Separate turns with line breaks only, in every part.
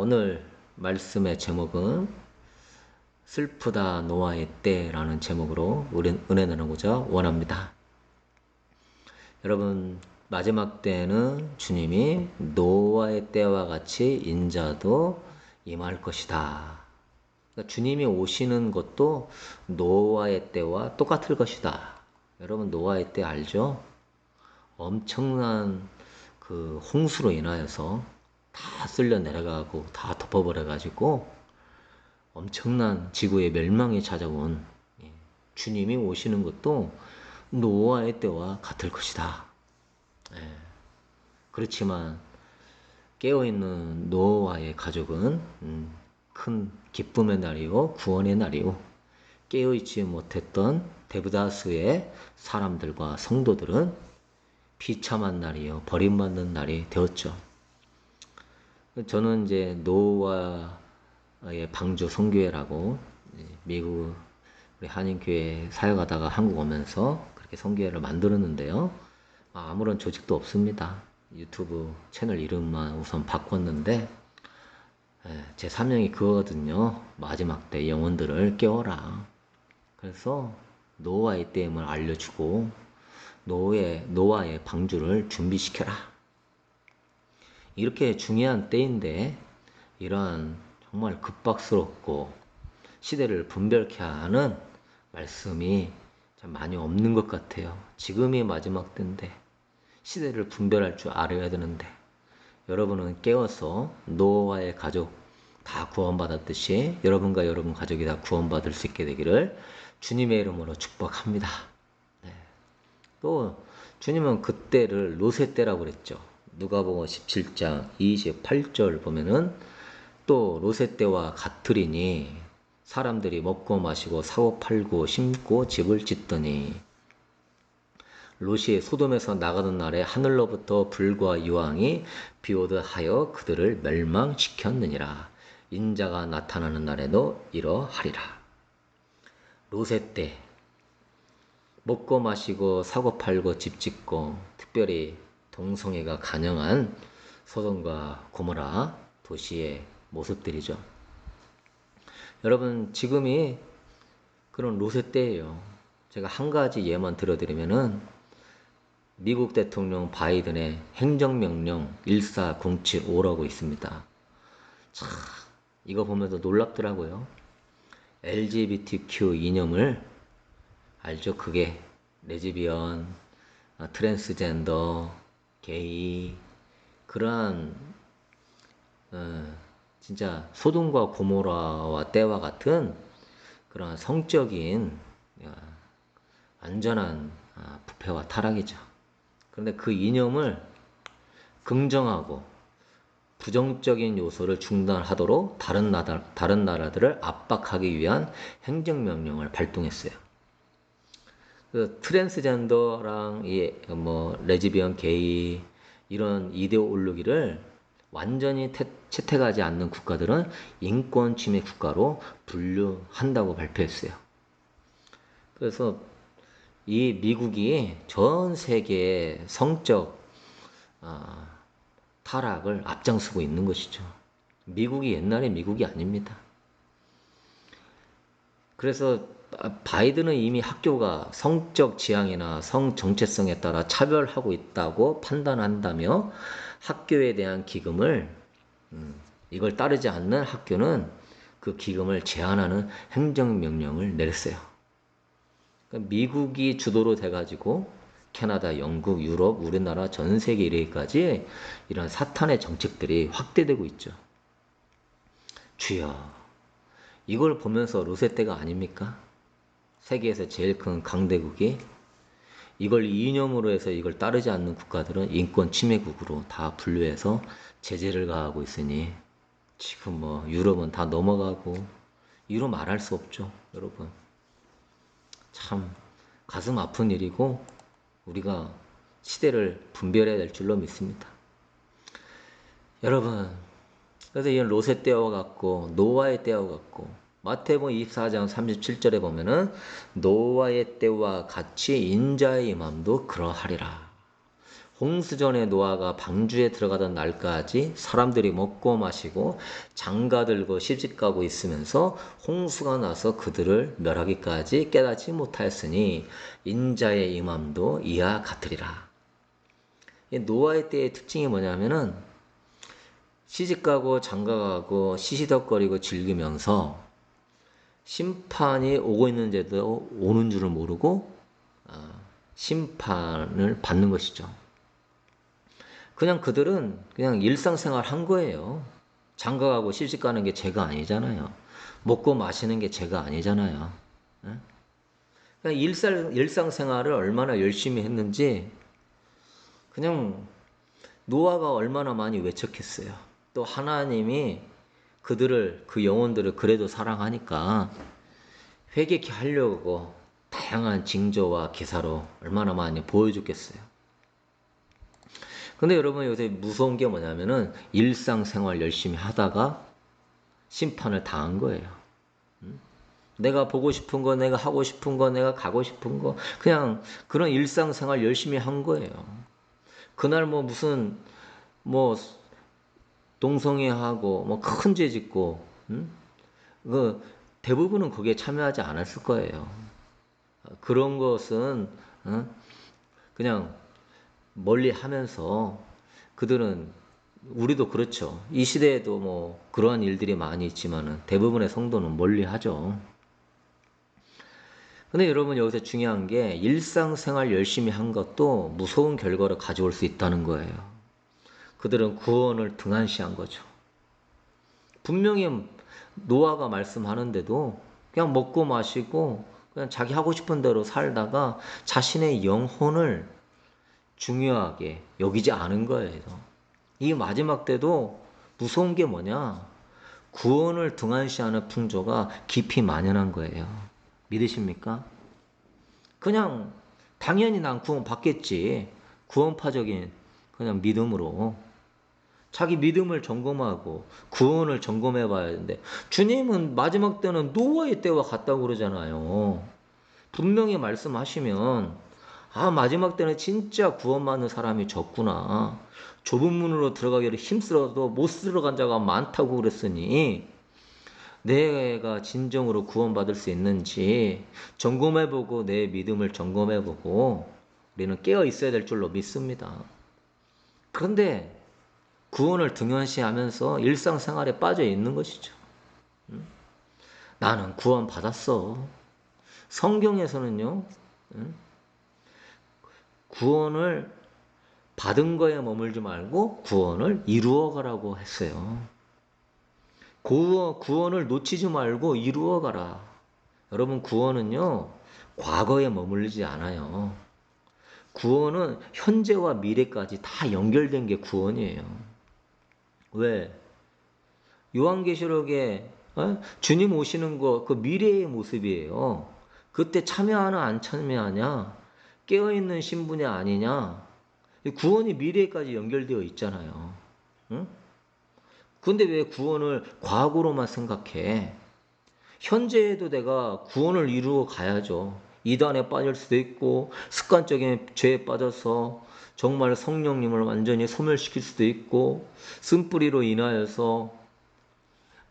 오늘 말씀의 제목은 슬프다 노아의 때라는 제목으로 은혜 나누고자 원합니다. 여러분, 마지막 때는 주님이 노아의 때와 같이 인자도 임할 것이다. 그러니까 주님이 오시는 것도 노아의 때와 똑같을 것이다. 여러분, 노아의 때 알죠? 엄청난 그 홍수로 인하여서 다 쓸려 내려가고 다 덮어버려가지고 엄청난 지구의 멸망이 찾아온 주님이 오시는 것도 노아의 때와 같을 것이다. 그렇지만 깨어있는 노아의 가족은 큰 기쁨의 날이요 구원의 날이요, 깨어있지 못했던 대부다수의 사람들과 성도들은 비참한 날이요 버림받는 날이 되었죠. 저는 이제 노아의 방주 선교회라고 미국 우리 한인교회 사역하다가 한국 오면서 그렇게 선교회를 만들었는데요. 아무런 조직도 없습니다. 유튜브 채널 이름만 우선 바꿨는데 제 사명이 그거거든요. 마지막 때 영혼들을 깨워라. 그래서 노아의 때임을 알려주고 노아의 방주를 준비시켜라. 이렇게 중요한 때인데 이러한 정말 급박스럽고 시대를 분별케 하는 말씀이 참 많이 없는 것 같아요. 지금이 마지막 때인데 시대를 분별할 줄 알아야 되는데, 여러분은 깨어서 노아의 가족 다 구원받았듯이 여러분과 여러분 가족이 다 구원받을 수 있게 되기를 주님의 이름으로 축복합니다. 또 주님은 그때를 롯의 때라고 그랬죠. 누가복음 17장 28절 보면은 또 롯의 때와 같으리니 사람들이 먹고 마시고 사고 팔고 심고 집을 짓더니 롯이 소돔에서 나가던 날에 하늘로부터 불과 유황이 비오듯 하여 그들을 멸망시켰느니라. 인자가 나타나는 날에도 이러하리라. 롯의 때 먹고 마시고 사고 팔고 집 짓고, 특별히 동성애가 간영한 소돔과 고모라 도시의 모습들이죠. 여러분, 지금이 그런 롯의 때예요. 제가 한 가지 예만 들어드리면은 미국 대통령 바이든의 행정명령 14075라고 있습니다. 참 이거 보면서 놀랍더라고요. LGBTQ 이념을 알죠? 그게 레즈비언, 트랜스젠더, 게이, 그러한 진짜 소돔과 고모라와 때와 같은 그런 성적인 완전한 부패와 타락이죠. 그런데 그 이념을 긍정하고 부정적인 요소를 중단하도록 다른 나라들을 압박하기 위한 행정명령을 발동했어요. 그 트랜스젠더랑 레즈비언, 게이 이런 이데올로기를 완전히 채택하지 않는 국가들은 인권 침해 국가로 분류한다고 발표했어요. 그래서 이 미국이 전 세계의 성적 타락을 앞장서고 있는 것이죠. 미국이 옛날의 미국이 아닙니다. 그래서 바이든은 이미 학교가 성적 지향이나 성 정체성에 따라 차별하고 있다고 판단한다며 학교에 대한 기금을 이걸 따르지 않는 학교는 그 기금을 제한하는 행정명령을 내렸어요. 그러니까 미국이 주도로 돼가지고 캐나다, 영국, 유럽, 우리나라 전 세계 이르기까지 이런 사탄의 정책들이 확대되고 있죠. 주여, 이걸 보면서 롯의 때가 아닙니까? 세계에서 제일 큰 강대국이 이걸 이념으로 해서 이걸 따르지 않는 국가들은 인권 침해국으로 다 분류해서 제재를 가하고 있으니 지금 유럽은 다 넘어가고 이로 말할 수 없죠, 여러분. 참 가슴 아픈 일이고 우리가 시대를 분별해야 될 줄로 믿습니다. 여러분, 그래서 이 롯의 때와 같고 노아의 때와 같고, 마태복음 24장 37절에 보면은 노아의 때와 같이 인자의 임함도 그러하리라. 홍수전에 노아가 방주에 들어가던 날까지 사람들이 먹고 마시고 장가들고 시집가고 있으면서 홍수가 나서 그들을 멸하기까지 깨닫지 못하였으니 인자의 임함도 이와 같으리라. 이 노아의 때의 특징이 뭐냐면은 시집가고 장가가고 시시덕거리고 즐기면서 심판이 오고 있는데도 오는 줄을 모르고 심판을 받는 것이죠. 그냥 그들은 그냥 일상생활 한 거예요. 장가가고 시집가는 게 죄가 아니잖아요. 먹고 마시는 게 죄가 아니잖아요. 그냥 일상생활을 얼마나 열심히 했는지 그냥 노아가 얼마나 많이 외쳤겠어요. 또 하나님이 그 영혼들을 그래도 사랑하니까 회개케 하려고 다양한 징조와 기사로 얼마나 많이 보여줬겠어요. 근데 여러분 요새 무서운 게 뭐냐면은 일상생활 열심히 하다가 심판을 당한 거예요. 내가 보고 싶은 거, 내가 하고 싶은 거, 내가 가고 싶은 거, 그냥 그런 일상생활 열심히 한 거예요. 그날 뭐 무슨 뭐 동성애하고 뭐 큰 죄 짓고, 그 대부분은 거기에 참여하지 않았을 거예요. 그런 것은 그냥 멀리 하면서 그들은 우리도 그렇죠. 이 시대에도 뭐 그러한 일들이 많이 있지만은 대부분의 성도는 멀리 하죠. 근데 여러분 여기서 중요한 게 일상생활 열심히 한 것도 무서운 결과를 가져올 수 있다는 거예요. 그들은 구원을 등한시한 거죠. 분명히 노아가 말씀하는데도 그냥 먹고 마시고 그냥 자기 하고 싶은 대로 살다가 자신의 영혼을 중요하게 여기지 않은 거예요. 이 마지막 때도 무서운 게 뭐냐? 구원을 등한시하는 풍조가 깊이 만연한 거예요. 믿으십니까? 그냥 당연히 난 구원 받겠지. 구원파적인 그냥 믿음으로 자기 믿음을 점검하고 구원을 점검해 봐야 되는데 주님은 마지막 때는 노아의 때와 같다고 그러잖아요. 분명히 말씀하시면 마지막 때는 진짜 구원받는 사람이 적구나. 좁은 문으로 들어가기를 힘쓰러도 못 들어간 자가 많다고 그랬으니 내가 진정으로 구원받을 수 있는지 점검해보고 내 믿음을 점검해보고 우리는 깨어 있어야 될 줄로 믿습니다. 그런데 구원을 등한시하면서 일상생활에 빠져 있는 것이죠. 나는 구원 받았어. 성경에서는요, 구원을 받은 거에 머물지 말고 구원을 이루어가라고 했어요. 구원을 놓치지 말고 이루어가라. 여러분 구원은요 과거에 머물지 않아요. 구원은 현재와 미래까지 다 연결된 게 구원이에요. 왜? 요한계시록에 주님 오시는 거 그 미래의 모습이에요. 그때 참여하나 안 참여하냐? 깨어있는 신분이 아니냐? 구원이 미래까지 연결되어 있잖아요. 응? 근데 왜 구원을 과거로만 생각해? 현재에도 내가 구원을 이루어 가야죠. 이단에 빠질 수도 있고 습관적인 죄에 빠져서 정말 성령님을 완전히 소멸시킬 수도 있고 쓴뿌리로 인하여서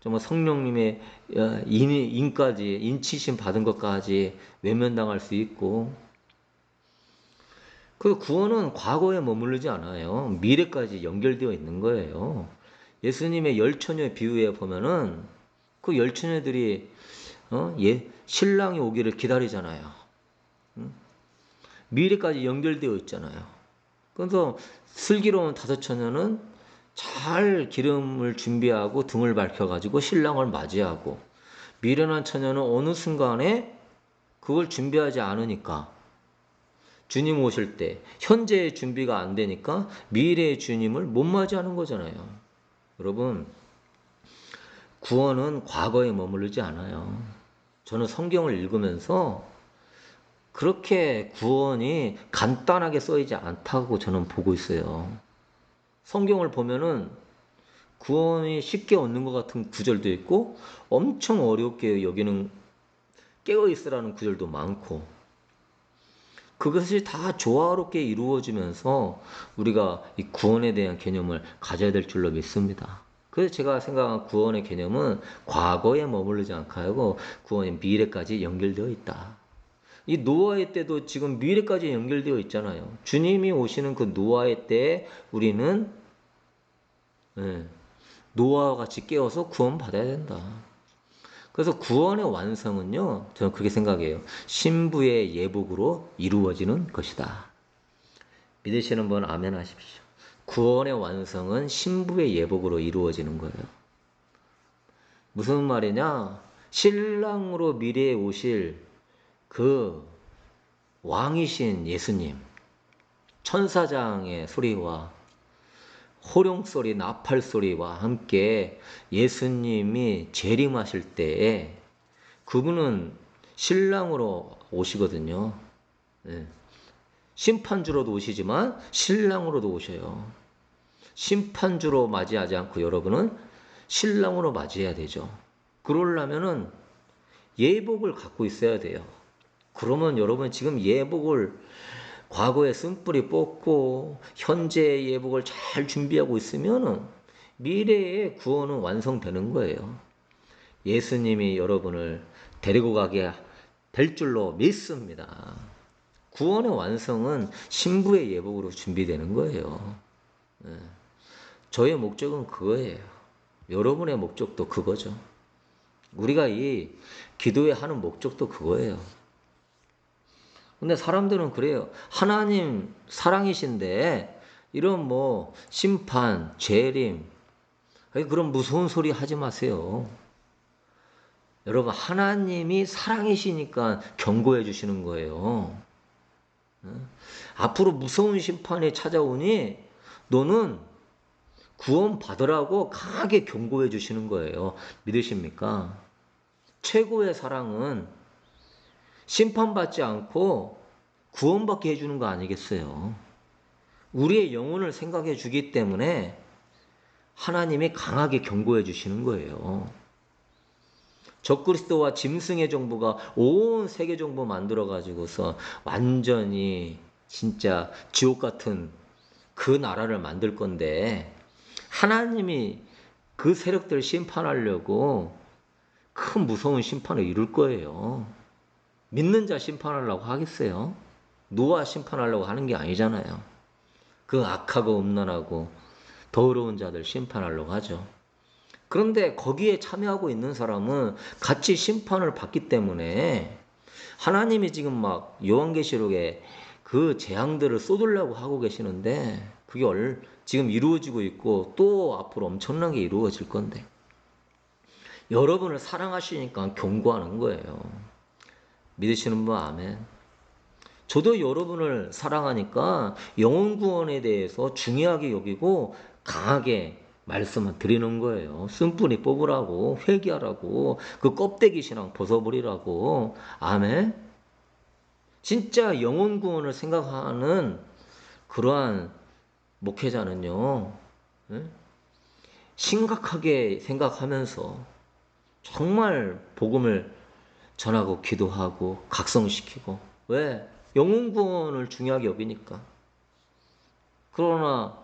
정말 성령님의 인치심 받은 것까지 외면당할 수 있고 그 구원은 과거에 머무르지 않아요. 미래까지 연결되어 있는 거예요. 예수님의 열처녀 비유에 보면은 그 열처녀들이 신랑이 오기를 기다리잖아요. 미래까지 연결되어 있잖아요. 그래서 슬기로운 다섯 처녀는 잘 기름을 준비하고 등을 밝혀가지고 신랑을 맞이하고 미련한 처녀는 어느 순간에 그걸 준비하지 않으니까 주님 오실 때 현재의 준비가 안 되니까 미래의 주님을 못 맞이하는 거잖아요. 여러분 구원은 과거에 머무르지 않아요. 저는 성경을 읽으면서 그렇게 구원이 간단하게 써있지 않다고 저는 보고 있어요. 성경을 보면은 구원이 쉽게 얻는 것 같은 구절도 있고 엄청 어렵게 여기는 깨어있으라는 구절도 많고 그것이 다 조화롭게 이루어지면서 우리가 이 구원에 대한 개념을 가져야 될 줄로 믿습니다. 그래서 제가 생각한 구원의 개념은 과거에 머무르지 않고 하고 구원이 미래까지 연결되어 있다. 이 노아의 때도 지금 미래까지 연결되어 있잖아요. 주님이 오시는 그 노아의 때에 우리는 노아와 같이 깨어서 구원받아야 된다. 그래서 구원의 완성은요, 저는 그렇게 생각해요. 신부의 예복으로 이루어지는 것이다. 믿으시는 분 아멘 하십시오. 구원의 완성은 신부의 예복으로 이루어지는 거예요. 무슨 말이냐? 신랑으로 미래에 오실 그 왕이신 예수님, 천사장의 소리와 호령소리, 나팔소리와 함께 예수님이 재림하실 때에 그분은 신랑으로 오시거든요. 네. 심판주로도 오시지만 신랑으로도 오셔요. 심판주로 맞이하지 않고 여러분은 신랑으로 맞이해야 되죠. 그러려면은 예복을 갖고 있어야 돼요. 그러면 여러분 지금 예복을 과거에 쓴뿌리 뽑고 현재의 예복을 잘 준비하고 있으면은 미래의 구원은 완성되는 거예요. 예수님이 여러분을 데리고 가게 될 줄로 믿습니다. 구원의 완성은 신부의 예복으로 준비되는 거예요. 저의 목적은 그거예요. 여러분의 목적도 그거죠. 우리가 이 기도에 하는 목적도 그거예요. 근데 사람들은 그래요. 하나님 사랑이신데 이런 뭐 심판, 재림 그런 무서운 소리 하지 마세요. 여러분 하나님이 사랑이시니까 경고해 주시는 거예요. 앞으로 무서운 심판이 찾아오니 너는 구원 받으라고 강하게 경고해 주시는 거예요. 믿으십니까? 최고의 사랑은 심판받지 않고 구원받게 해주는 거 아니겠어요? 우리의 영혼을 생각해 주기 때문에 하나님이 강하게 경고해 주시는 거예요. 적그리스도와 짐승의 정부가 온 세계 정부 만들어 가지고서 완전히 진짜 지옥 같은 그 나라를 만들 건데 하나님이 그 세력들 심판하려고 큰 무서운 심판을 이룰 거예요. 믿는 자 심판하려고 하겠어요? 노아 심판하려고 하는 게 아니잖아요. 그 악하고 음란하고 더러운 자들 심판하려고 하죠. 그런데 거기에 참여하고 있는 사람은 같이 심판을 받기 때문에 하나님이 지금 막 요한계시록에 그 재앙들을 쏟으려고 하고 계시는데 그게 지금 이루어지고 있고 또 앞으로 엄청나게 이루어질 건데 여러분을 사랑하시니까 경고하는 거예요. 믿으시는 분 아멘. 저도 여러분을 사랑하니까 영혼 구원에 대해서 중요하게 여기고 강하게 말씀을 드리는 거예요. 쓴뿌리 뽑으라고, 회개하라고, 그 껍데기 신앙 벗어버리라고. 아멘. 진짜 영혼 구원을 생각하는 그러한 목회자는요, 심각하게 생각하면서 정말 복음을 전하고 기도하고 각성시키고. 왜? 영혼 구원을 중요하게 여기니까. 그러나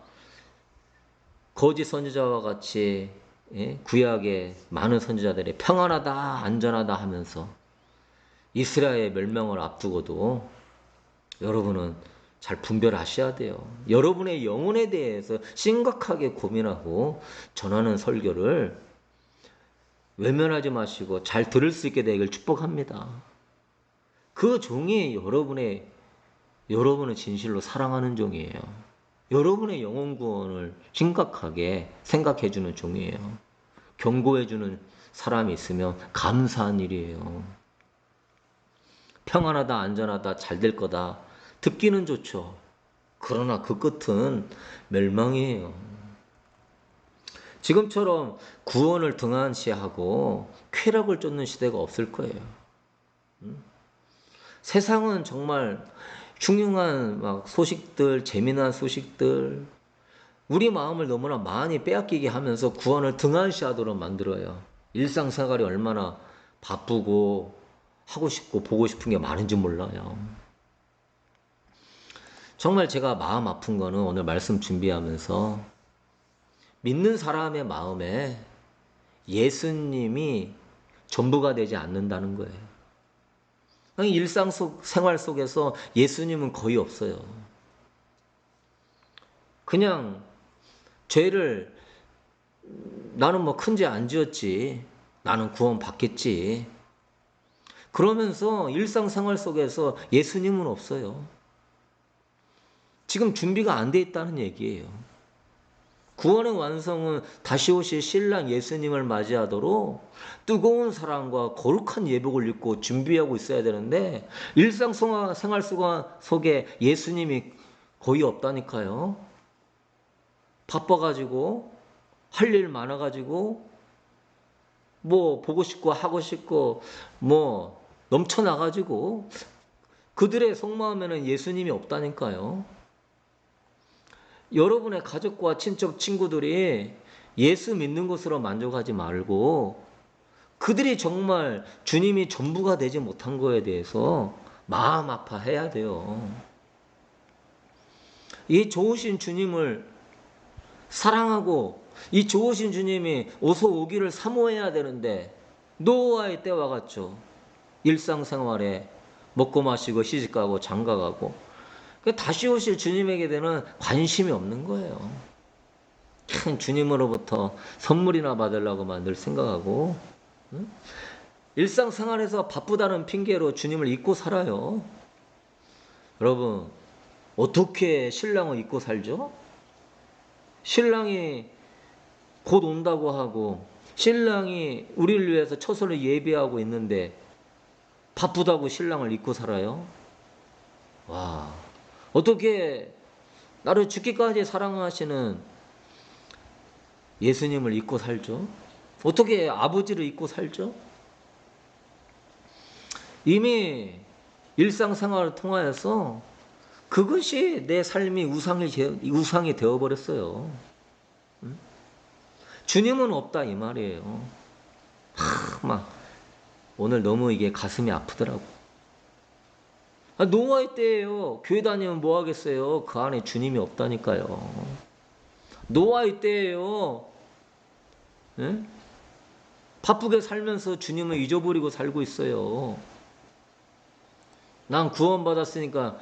거짓 선지자와 같이 구약의 많은 선지자들이 평안하다 안전하다 하면서 이스라엘 멸망을 앞두고도 여러분은 잘 분별하셔야 돼요. 여러분의 영혼에 대해서 심각하게 고민하고 전하는 설교를 외면하지 마시고 잘 들을 수 있게 되길 축복합니다. 그 종이 여러분을 진실로 사랑하는 종이에요. 여러분의 영혼 구원을 심각하게 생각해 주는 종이에요. 경고해 주는 사람이 있으면 감사한 일이에요. 평안하다, 안전하다, 잘 될 거다. 듣기는 좋죠. 그러나 그 끝은 멸망이에요. 지금처럼 구원을 등한시하고 쾌락을 쫓는 시대가 없을 거예요. 세상은 정말 흉흉한 막 소식들, 재미난 소식들, 우리 마음을 너무나 많이 빼앗기게 하면서 구원을 등한시하도록 만들어요. 일상생활이 얼마나 바쁘고 하고 싶고 보고 싶은 게 많은지 몰라요. 정말 제가 마음 아픈 거는 오늘 말씀 준비하면서 믿는 사람의 마음에 예수님이 전부가 되지 않는다는 거예요. 생활 속에서 예수님은 거의 없어요. 그냥 죄를 나는 뭐 큰 죄 안 지었지. 나는 구원 받겠지. 그러면서 일상생활 속에서 예수님은 없어요. 지금 준비가 안 돼 있다는 얘기예요. 구원의 완성은 다시 오실 신랑 예수님을 맞이하도록 뜨거운 사랑과 거룩한 예복을 입고 준비하고 있어야 되는데 일상생활 속에 예수님이 거의 없다니까요. 바빠가지고 할 일 많아가지고 뭐 보고 싶고 하고 싶고 뭐 넘쳐나가지고 그들의 속마음에는 예수님이 없다니까요. 여러분의 가족과 친척 친구들이 예수 믿는 것으로 만족하지 말고 그들이 정말 주님이 전부가 되지 못한 거에 대해서 마음 아파해야 돼요. 이 좋으신 주님을 사랑하고 이 좋으신 주님이 어서 오기를 사모해야 되는데 노아의 때와 같죠. 일상생활에 먹고 마시고 시집가고 장가가고 다시 오실 주님에게 대한 관심이 없는 거예요. 주님으로부터 선물이나 받으려고만 늘 생각하고 일상생활에서 바쁘다는 핑계로 주님을 잊고 살아요. 여러분 어떻게 신랑을 잊고 살죠? 신랑이 곧 온다고 하고 신랑이 우리를 위해서 처소를 예비하고 있는데 바쁘다고 신랑을 잊고 살아요? 와, 어떻게 나를 죽기까지 사랑하시는 예수님을 잊고 살죠? 어떻게 아버지를 잊고 살죠? 이미 일상생활을 통하여서 그것이 내 삶이 우상이 되어버렸어요. 주님은 없다 이 말이에요. 막 오늘 너무 이게 가슴이 아프더라고. 노아의 때예요. 교회 다니면 뭐 하겠어요? 그 안에 주님이 없다니까요. 노아의 때예요. 네? 바쁘게 살면서 주님을 잊어버리고 살고 있어요. 난 구원받았으니까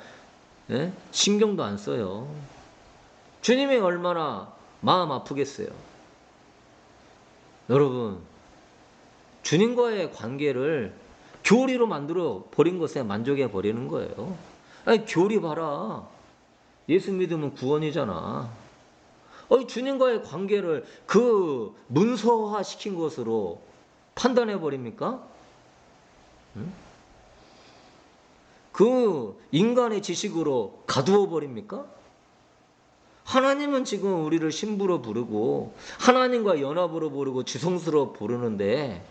네? 신경도 안 써요. 주님이 얼마나 마음 아프겠어요. 여러분 주님과의 관계를 교리로 만들어 버린 것에 만족해 버리는 거예요. 아니 교리 봐라. 예수 믿으면 구원이잖아. 주님과의 관계를 그 문서화 시킨 것으로 판단해 버립니까? 응? 그 인간의 지식으로 가두어 버립니까? 하나님은 지금 우리를 신부로 부르고 하나님과 연합으로 부르고 지성스러워 부르는데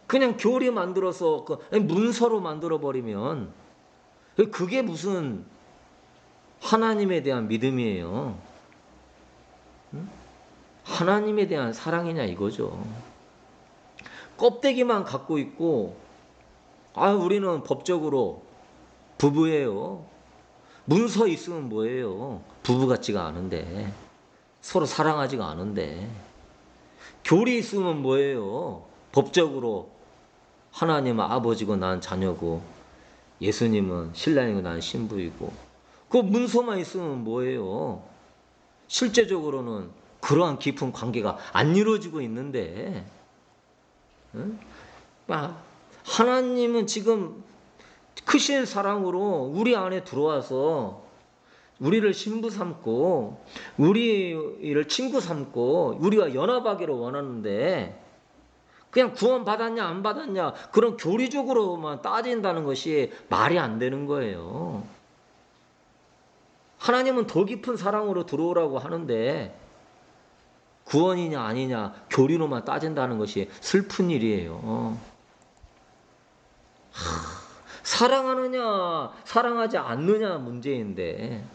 그냥 교리 만들어서 문서로 만들어 버리면 그게 무슨 하나님에 대한 믿음이에요. 하나님에 대한 사랑이냐 이거죠. 껍데기만 갖고 있고 우리는 법적으로 부부예요. 문서 있으면 뭐예요? 부부 같지가 않은데 서로 사랑하지가 않은데 교리 있으면 뭐예요? 법적으로 하나님은 아버지고 난 자녀고 예수님은 신랑이고 난 신부이고 그 문서만 있으면 뭐예요? 실제적으로는 그러한 깊은 관계가 안 이루어지고 있는데 응? 하나님은 지금 크신 사랑으로 우리 안에 들어와서 우리를 신부 삼고 우리를 친구 삼고 우리와 연합하기를 원하는데 그냥 구원 받았냐 안 받았냐 그런 교리적으로만 따진다는 것이 말이 안 되는 거예요. 하나님은 더 깊은 사랑으로 들어오라고 하는데 구원이냐 아니냐 교리로만 따진다는 것이 슬픈 일이에요. 사랑하느냐 사랑하지 않느냐 문제인데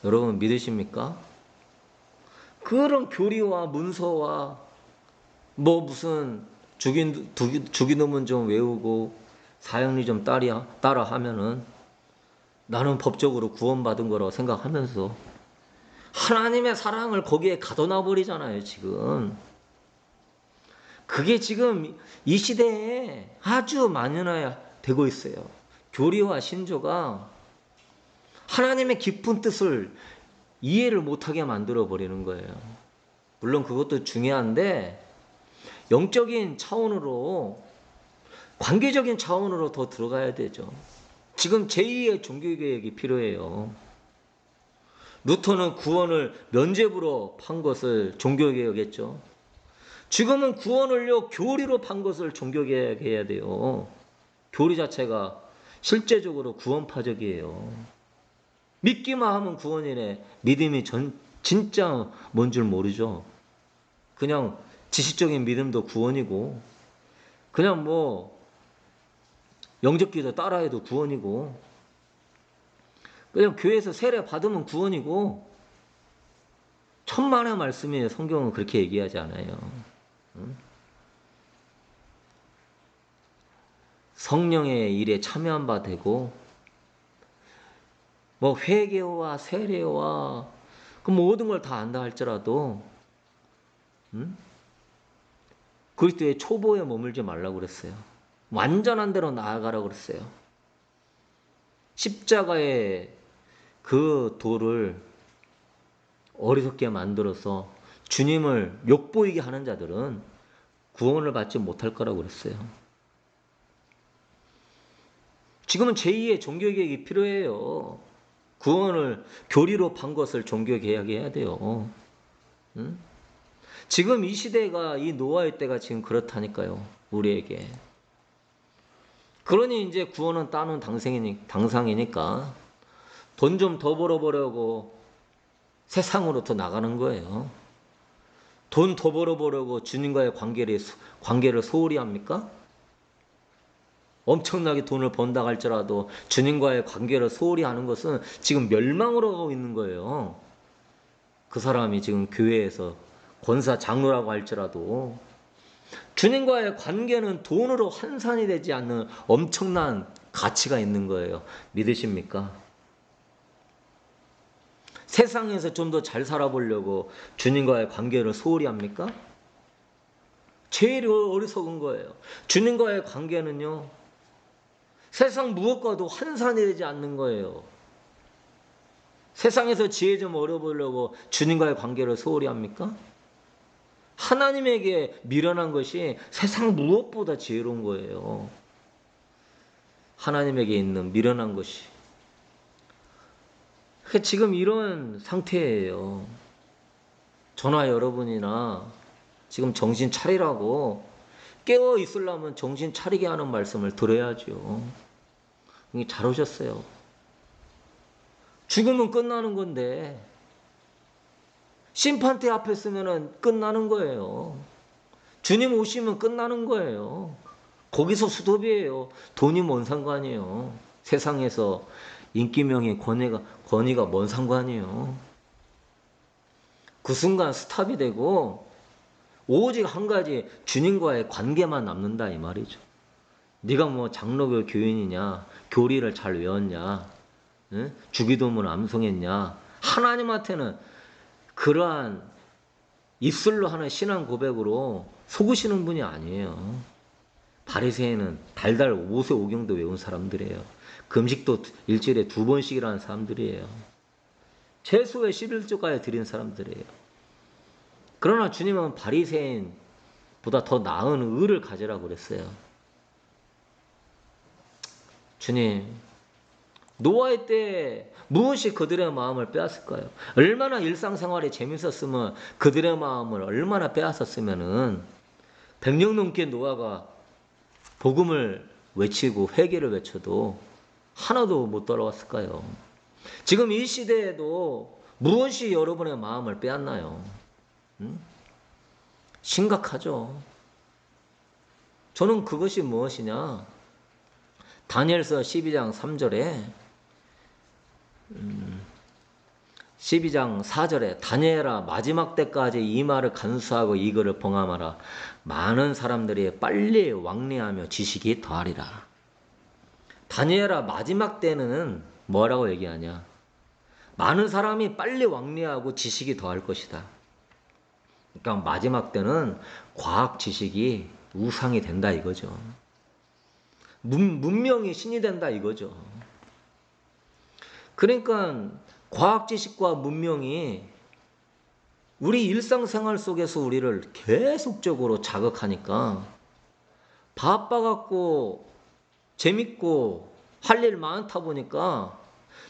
여러분 믿으십니까? 그런 교리와 문서와 뭐 무슨 주기도문 좀 외우고 사형리 좀 따라 하면은 나는 법적으로 구원받은 거라고 생각하면서 하나님의 사랑을 거기에 가둬놔 버리잖아요, 지금. 그게 지금 이 시대에 아주 만연화되고 있어요. 교리와 신조가 하나님의 깊은 뜻을 이해를 못하게 만들어 버리는 거예요. 물론 그것도 중요한데 영적인 차원으로, 관계적인 차원으로 더 들어가야 되죠. 지금 제2의 종교개혁이 필요해요. 루터는 구원을 면죄부로 판 것을 종교개혁했죠. 지금은 구원을요 교리로 판 것을 종교개혁해야 돼요. 교리 자체가 실제적으로 구원파적이에요. 믿기만 하면 구원이네. 믿음이 진짜 뭔 줄 모르죠. 그냥 지식적인 믿음도 구원이고, 그냥 뭐 영접기도 따라해도 구원이고, 그냥 교회에서 세례 받으면 구원이고, 천만의 말씀이에요. 성경은 그렇게 얘기하지 않아요. 성령의 일에 참여한 바 되고, 뭐 회개와 세례와 그 모든 걸 다 안다 할지라도 그리스도의 초보에 머물지 말라고 그랬어요. 완전한 대로 나아가라고 그랬어요. 십자가의 그 도를 어리석게 만들어서 주님을 욕보이게 하는 자들은 구원을 받지 못할 거라고 그랬어요. 지금은 제2의 종교개혁이 필요해요. 구원을 교리로 판 것을 종교개혁해야 돼요. 지금 이 시대가, 이 노아의 때가 지금 그렇다니까요. 우리에게. 그러니 이제 구원은 따놓은 당상이니까 돈 좀 더 벌어보려고 세상으로 더 나가는 거예요. 돈 더 벌어보려고 주님과의 관계를 소홀히 합니까? 엄청나게 돈을 번다 할지라도 주님과의 관계를 소홀히 하는 것은 지금 멸망으로 가고 있는 거예요. 그 사람이 지금 교회에서 권사 장로라고 할지라도 주님과의 관계는 돈으로 환산이 되지 않는 엄청난 가치가 있는 거예요. 믿으십니까? 세상에서 좀 더 잘 살아보려고 주님과의 관계를 소홀히 합니까? 제일 어리석은 거예요. 주님과의 관계는요, 세상 무엇과도 환산이 되지 않는 거예요. 세상에서 지혜 좀 얻어보려고 주님과의 관계를 소홀히 합니까? 하나님에게 미련한 것이 세상 무엇보다 지혜로운 거예요. 하나님에게 있는 미련한 것이. 지금 이런 상태예요. 저나 여러분이나 지금 정신 차리라고, 깨어 있으려면 정신 차리게 하는 말씀을 들어야죠. 잘 오셨어요. 죽으면 끝나는 건데 심판대 앞에 쓰면은 끝나는 거예요. 주님 오시면 끝나는 거예요. 거기서 수도비예요. 돈이 뭔 상관이에요. 세상에서 인기, 명예, 권위가 뭔 상관이에요. 그 순간 스탑이 되고 오직 한 가지, 주님과의 관계만 남는다 이 말이죠. 네가 뭐 장로교 교인이냐, 교리를 잘 외웠냐, 응? 주기도문 암송했냐, 하나님한테는 그러한 입술로 하는 신앙 고백으로 속으시는 분이 아니에요. 바리새인은 달달 5세 5경도 외운 사람들이에요. 금식도 일주일에 2번씩이라는 사람들이에요. 최소의 11조까지 드린 사람들이에요. 그러나 주님은 바리새인보다 더 나은 의를 가지라고 그랬어요. 주님, 노아의 때 무엇이 그들의 마음을 빼앗을까요? 얼마나 일상생활이 재밌었으면, 그들의 마음을 얼마나 빼앗았으면은 100년 넘게 노아가 복음을 외치고 회개를 외쳐도 하나도 못 따라왔을까요? 지금 이 시대에도 무엇이 여러분의 마음을 빼앗나요? 심각하죠. 저는 그것이 무엇이냐? 다니엘서 12장 3절에 12장 4절에 다니엘아, 마지막 때까지 이 말을 간수하고 이거를 봉함하라. 많은 사람들이 빨리 왕래하며 지식이 더하리라. 다니엘아, 마지막 때는 뭐라고 얘기하냐? 많은 사람이 빨리 왕래하고 지식이 더할 것이다. 그러니까 마지막 때는 과학 지식이 우상이 된다 이거죠. 문명이 신이 된다 이거죠. 그러니까 과학 지식과 문명이 우리 일상생활 속에서 우리를 계속적으로 자극하니까 바빠갖고 재밌고 할 일 많다 보니까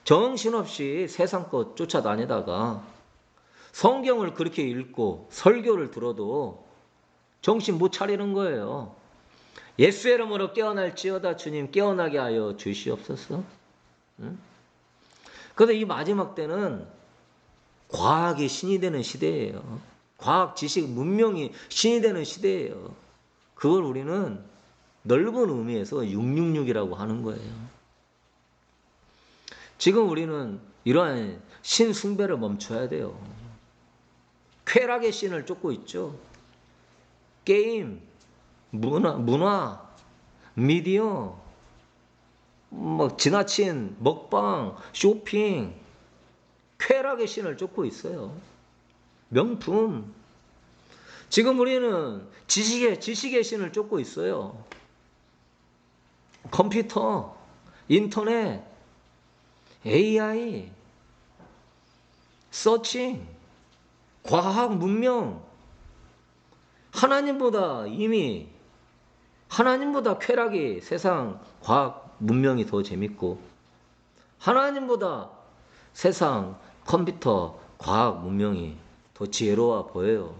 정신없이 세상 것 쫓아다니다가 성경을 그렇게 읽고 설교를 들어도 정신 못 차리는 거예요. 예수의 이름으로 깨어날지어다 주님 깨어나게 하여 주시옵소서. 응? 그런데 이 마지막 때는 과학이 신이 되는 시대예요. 과학 지식 문명이 신이 되는 시대예요. 그걸 우리는 넓은 의미에서 666이라고 하는 거예요. 지금 우리는 이러한 신 숭배를 멈춰야 돼요. 쾌락의 신을 쫓고 있죠. 게임, 문화, 미디어, 지나친 먹방, 쇼핑, 쾌락의 신을 쫓고 있어요. 명품. 지금 우리는 지식의 신을 쫓고 있어요. 컴퓨터, 인터넷, AI, 서칭, 과학, 문명. 하나님보다 쾌락이 세상 과학, 문명이 더 재밌고 하나님보다 세상 컴퓨터, 과학, 문명이 더 지혜로워 보여요.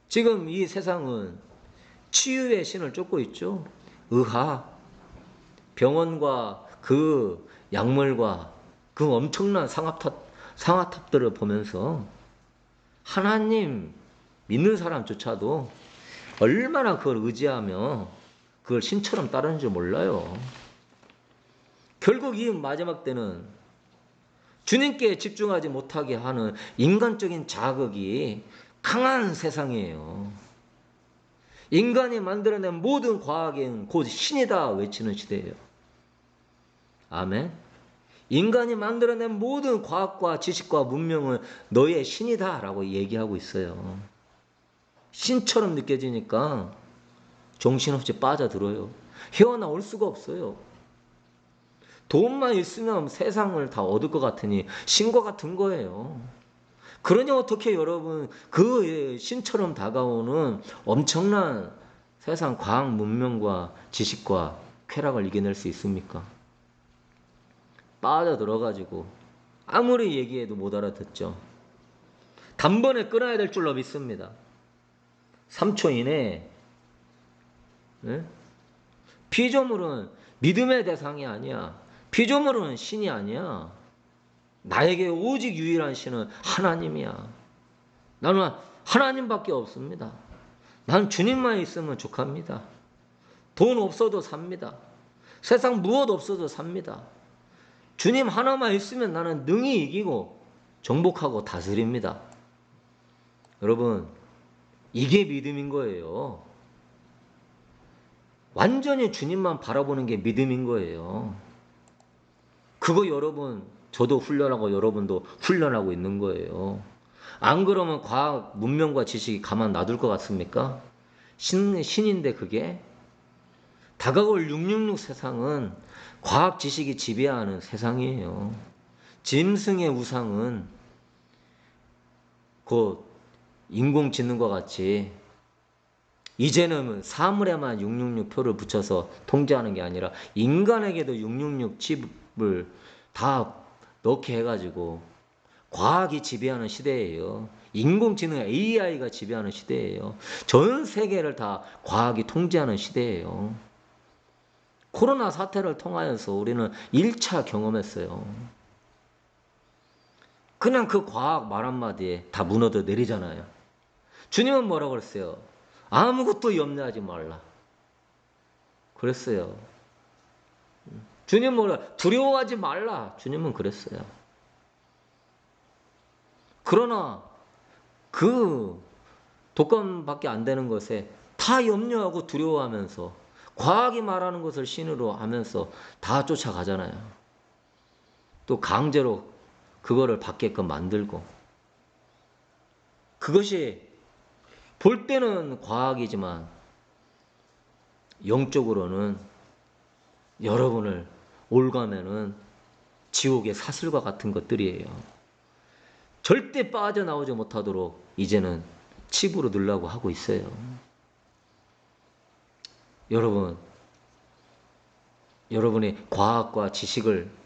지금 이 세상은 치유의 신을 쫓고 있죠. 의학, 병원과 그 약물과 그 엄청난 상아탑들을 보면서 하나님 믿는 사람조차도 얼마나 그걸 의지하며 그걸 신처럼 따르는 줄 몰라요. 결국 이 마지막 때는 주님께 집중하지 못하게 하는 인간적인 자극이 강한 세상이에요. 인간이 만들어낸 모든 과학은 곧 신이다 외치는 시대예요. 아멘. 인간이 만들어낸 모든 과학과 지식과 문명은 너의 신이다 라고 얘기하고 있어요. 신처럼 느껴지니까 정신없이 빠져들어요. 헤어나올 수가 없어요. 돈만 있으면 세상을 다 얻을 것 같으니 신과 같은 거예요. 그러니 어떻게 여러분 그 신처럼 다가오는 엄청난 세상 과학 문명과 지식과 쾌락을 이겨낼 수 있습니까? 빠져들어가지고 아무리 얘기해도 못 알아듣죠. 단번에 끊어야 될 줄로 믿습니다. 3초 이내에. 네? 피조물은 믿음의 대상이 아니야. 피조물은 신이 아니야. 나에게 오직 유일한 신은 하나님이야. 나는 하나님밖에 없습니다. 난 주님만 있으면 족합니다. 돈 없어도 삽니다. 세상 무엇 없어도 삽니다. 주님 하나만 있으면 나는 능히 이기고 정복하고 다스립니다. 여러분, 이게 믿음인 거예요. 완전히 주님만 바라보는 게 믿음인 거예요. 그거 여러분, 저도 훈련하고 여러분도 훈련하고 있는 거예요. 안 그러면 과학, 문명과 지식이 가만 놔둘 것 같습니까? 신인데 그게? 다가올 666 세상은 과학 지식이 지배하는 세상이에요. 짐승의 우상은 곧 인공지능과 같이 이제는 사물에만 666표를 붙여서 통제하는 게 아니라 인간에게도 666 칩을 다 넣게 해가지고 과학이 지배하는 시대예요. 인공지능 AI가 지배하는 시대예요. 전 세계를 다 과학이 통제하는 시대예요. 코로나 사태를 통하여서 우리는 1차 경험했어요. 그냥 그 과학 말 한마디에 다 무너져 내리잖아요. 주님은 뭐라고 그랬어요? 아무것도 염려하지 말라. 그랬어요. 주님은 뭐라? 두려워하지 말라. 주님은 그랬어요. 그러나 그 독감밖에 안 되는 것에 다 염려하고 두려워하면서 과학이 말하는 것을 신으로 하면서 다 쫓아가잖아요. 또 강제로 그거를 받게끔 만들고, 그것이 볼 때는 과학이지만 영적으로는 여러분을 올가매는 지옥의 사슬과 같은 것들이에요. 절대 빠져나오지 못하도록 이제는 칩으로 넣으려고 하고 있어요. 여러분이 과학과 지식을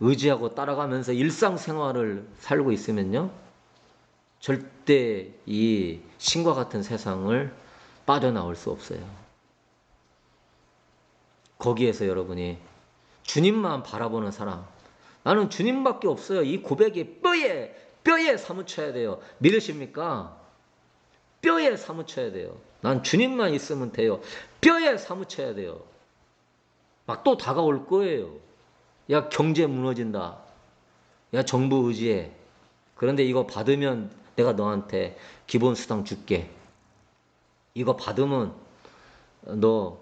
의지하고 따라가면서 일상생활을 살고 있으면요, 절대 이 신과 같은 세상을 빠져나올 수 없어요. 거기에서 여러분이 주님만 바라보는 사람, 나는 주님밖에 없어요. 이 고백이 뼈에 사무쳐야 돼요. 믿으십니까? 뼈에 사무쳐야 돼요. 난 주님만 있으면 돼요. 뼈에 사무쳐야 돼요. 막 또 다가올 거예요. 야, 경제 무너진다. 야, 정부 의지해. 그런데 이거 받으면 내가 너한테 기본수당 줄게. 이거 받으면 너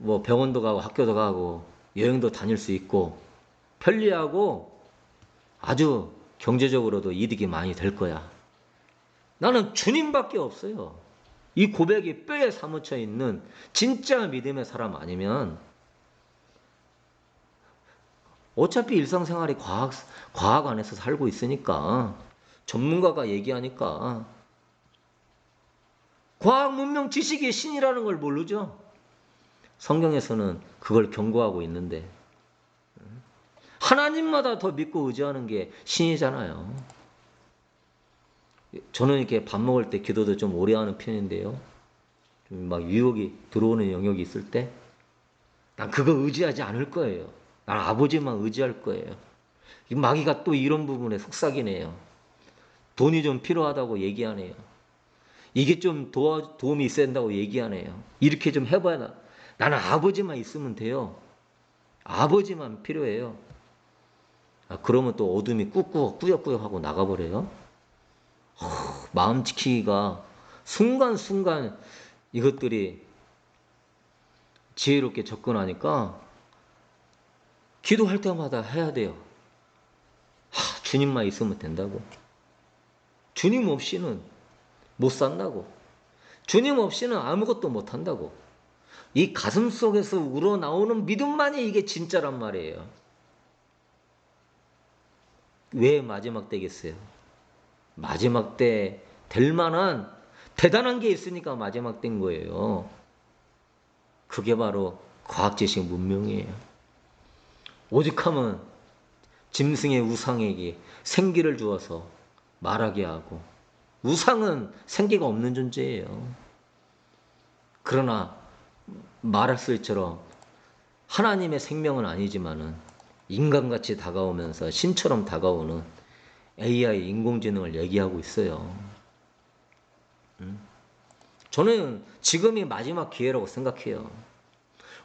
뭐 병원도 가고 학교도 가고 여행도 다닐 수 있고 편리하고 아주 경제적으로도 이득이 많이 될 거야. 나는 주님밖에 없어요. 이 고백이 뼈에 사무쳐 있는 진짜 믿음의 사람 아니면 어차피 일상생활이 과학 안에서 살고 있으니까, 전문가가 얘기하니까, 과학 문명 지식이 신이라는 걸 모르죠. 성경에서는 그걸 경고하고 있는데, 하나님마다 더 믿고 의지하는 게 신이잖아요. 저는 이렇게 밥 먹을 때 기도도 좀 오래 하는 편인데요. 좀 막 유혹이 들어오는 영역이 있을 때, 난 그거 의지하지 않을 거예요. 난 아버지만 의지할 거예요. 마귀가 또 이런 부분에 속삭이네요. 돈이 좀 필요하다고 얘기하네요. 이게 좀 도움이 있어야 된다고 얘기하네요. 이렇게 좀 해봐야 나는 아버지만 있으면 돼요. 아버지만 필요해요. 그러면 또 어둠이 꾸역꾸역하고 나가버려요. 마음 지키기가 순간순간 이것들이 지혜롭게 접근하니까 기도할 때마다 해야 돼요. 주님만 있으면 된다고. 주님 없이는 못 산다고. 주님 없이는 아무것도 못 한다고. 이 가슴 속에서 우러나오는 믿음만이 이게 진짜란 말이에요. 왜 마지막 때겠어요? 마지막 때 될 만한 대단한 게 있으니까 마지막 때인 거예요. 그게 바로 과학지식 문명이에요. 오직하면 짐승의 우상에게 생기를 주어서 말하게 하고, 우상은 생기가 없는 존재예요. 그러나 말할수있처럼 하나님의 생명은 아니지만은 인간같이 다가오면서 신처럼 다가오는 AI 인공지능을 얘기하고 있어요. 저는 지금이 마지막 기회라고 생각해요.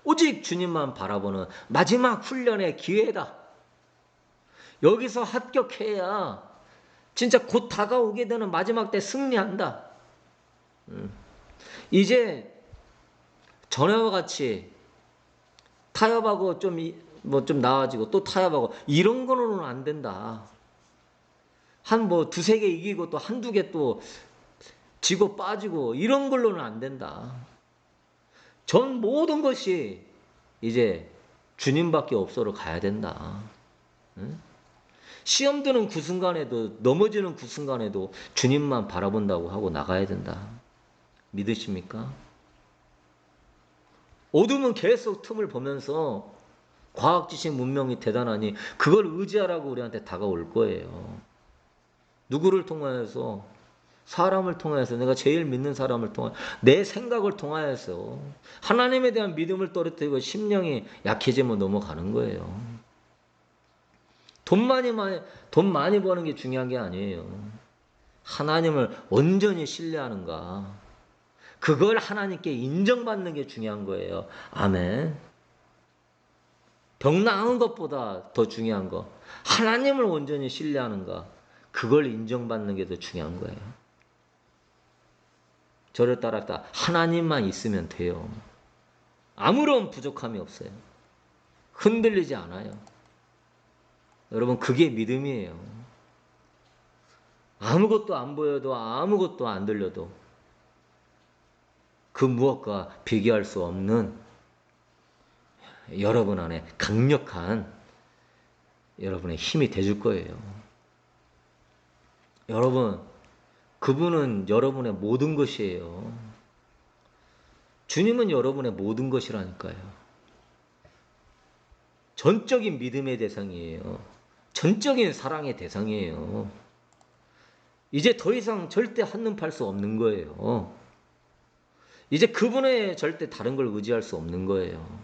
오직 주님만 바라보는 마지막 훈련의 기회다. 여기서 합격해야 진짜 곧 다가오게 되는 마지막 때 승리한다. 이제 전에와 같이 타협하고 좀 나아지고 또 타협하고 이런 거로는 안 된다. 한 두세 개 이기고 또 한두 개 또 지고 빠지고 이런 걸로는 안 된다. 전 모든 것이 이제 주님밖에 없어로 가야 된다. 시험 드는 그 순간에도, 넘어지는 그 순간에도 주님만 바라본다고 하고 나가야 된다. 믿으십니까? 어둠은 계속 틈을 보면서 과학지식 문명이 대단하니 그걸 의지하라고 우리한테 다가올 거예요. 누구를 통하여서? 사람을 통해서, 내가 제일 믿는 사람을 통해, 내 생각을 통하여서 하나님에 대한 믿음을 떨어뜨리고 심령이 약해지면 넘어가는 거예요. 돈 많이 버는 게 중요한 게 아니에요. 하나님을 온전히 신뢰하는가, 그걸 하나님께 인정받는 게 중요한 거예요. 아멘. 병 나은 것보다 더 중요한 거, 하나님을 온전히 신뢰하는가, 그걸 인정받는 게 더 중요한 거예요. 저를 따랐다. 하나님만 있으면 돼요. 아무런 부족함이 없어요. 흔들리지 않아요. 여러분, 그게 믿음이에요. 아무것도 안 보여도 아무것도 안 들려도 그 무엇과 비교할 수 없는 여러분 안에 강력한 여러분의 힘이 돼줄 거예요. 여러분, 그분은 여러분의 모든 것이에요. 주님은 여러분의 모든 것이라니까요. 전적인 믿음의 대상이에요. 전적인 사랑의 대상이에요. 이제 더 이상 절대 한눈 팔 수 없는 거예요. 이제 그분의 절대 다른 걸 의지할 수 없는 거예요.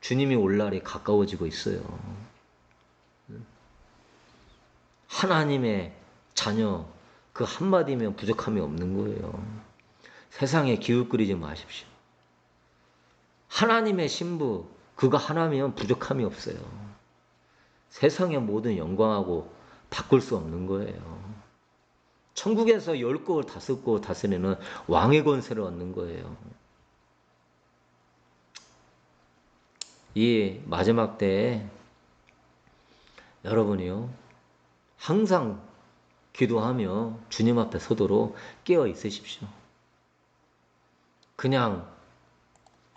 주님이 올 날이 가까워지고 있어요. 하나님의 자녀 그 한마디면 부족함이 없는 거예요. 세상에 기웃거리지 마십시오. 하나님의 신부 그거 하나면 부족함이 없어요. 세상의 모든 영광하고 바꿀 수 없는 거예요. 천국에서 10국을 다스리는 왕의 권세를 얻는 거예요. 이 마지막 때에 여러분이요, 항상 기도하며 주님 앞에 서도록 깨어 있으십시오. 그냥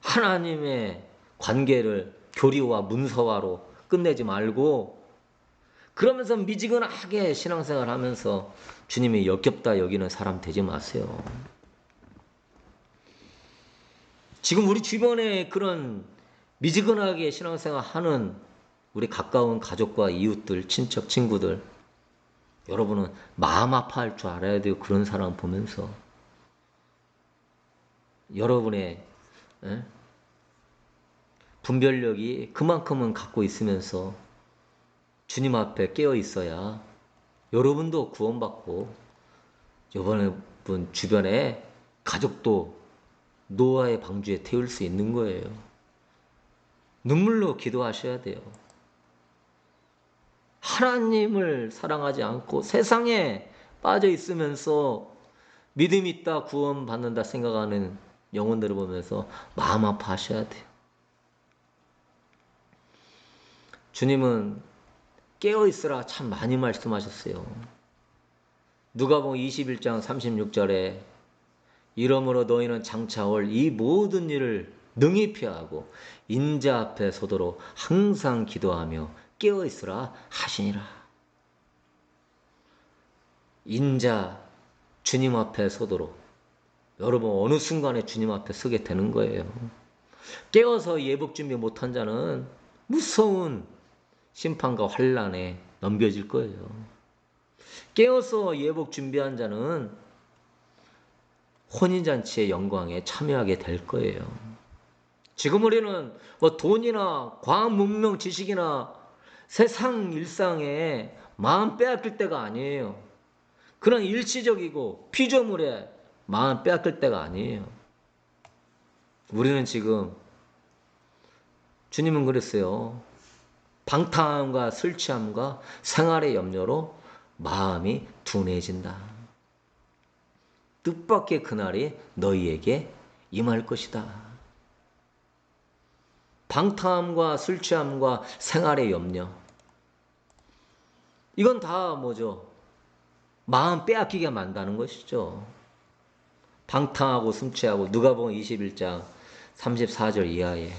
하나님의 관계를 교리와 문서화로 끝내지 말고, 그러면서 미지근하게 신앙생활 하면서 주님이 역겹다 여기는 사람 되지 마세요. 지금 우리 주변에 그런 미지근하게 신앙생활 하는 우리 가까운 가족과 이웃들, 친척, 친구들, 여러분은 마음 아파할 줄 알아야 돼요. 그런 사람 보면서. 여러분의 분별력이 그만큼은 갖고 있으면서 주님 앞에 깨어 있어야 여러분도 구원받고 여러분 주변에 가족도 노아의 방주에 태울 수 있는 거예요. 눈물로 기도하셔야 돼요. 하나님을 사랑하지 않고 세상에 빠져 있으면서 믿음 있다 구원받는다 생각하는 영혼들을 보면서 마음 아파하셔야 돼요. 주님은 깨어있으라 참 많이 말씀하셨어요. 누가복음 21장 36절에 이러므로 너희는 장차 올 이 모든 일을 능히 피하고 인자 앞에 서도록 항상 기도하며 깨어있으라 하시니라. 인자 주님 앞에 서도록 여러분 어느 순간에 주님 앞에 서게 되는 거예요. 깨어서 예복 준비 못한 자는 무서운 심판과 환난에 넘겨질 거예요. 깨어서 예복 준비한 자는 혼인잔치의 영광에 참여하게 될 거예요. 지금 우리는 뭐 돈이나 과학 문명 지식이나 세상 일상에 마음 빼앗길 때가 아니에요. 그런 일시적이고 피조물에 마음 빼앗길 때가 아니에요. 우리는 지금 주님은 그랬어요. 방탕함과 술 취함과 생활의 염려로 마음이 둔해진다. 뜻밖의 그날이 너희에게 임할 것이다. 방탕함과 술 취함과 생활의 염려, 이건 다 뭐죠? 마음 빼앗기게 만드는 것이죠. 방탕하고 술 취하고 누가복음 21장 34절 이하에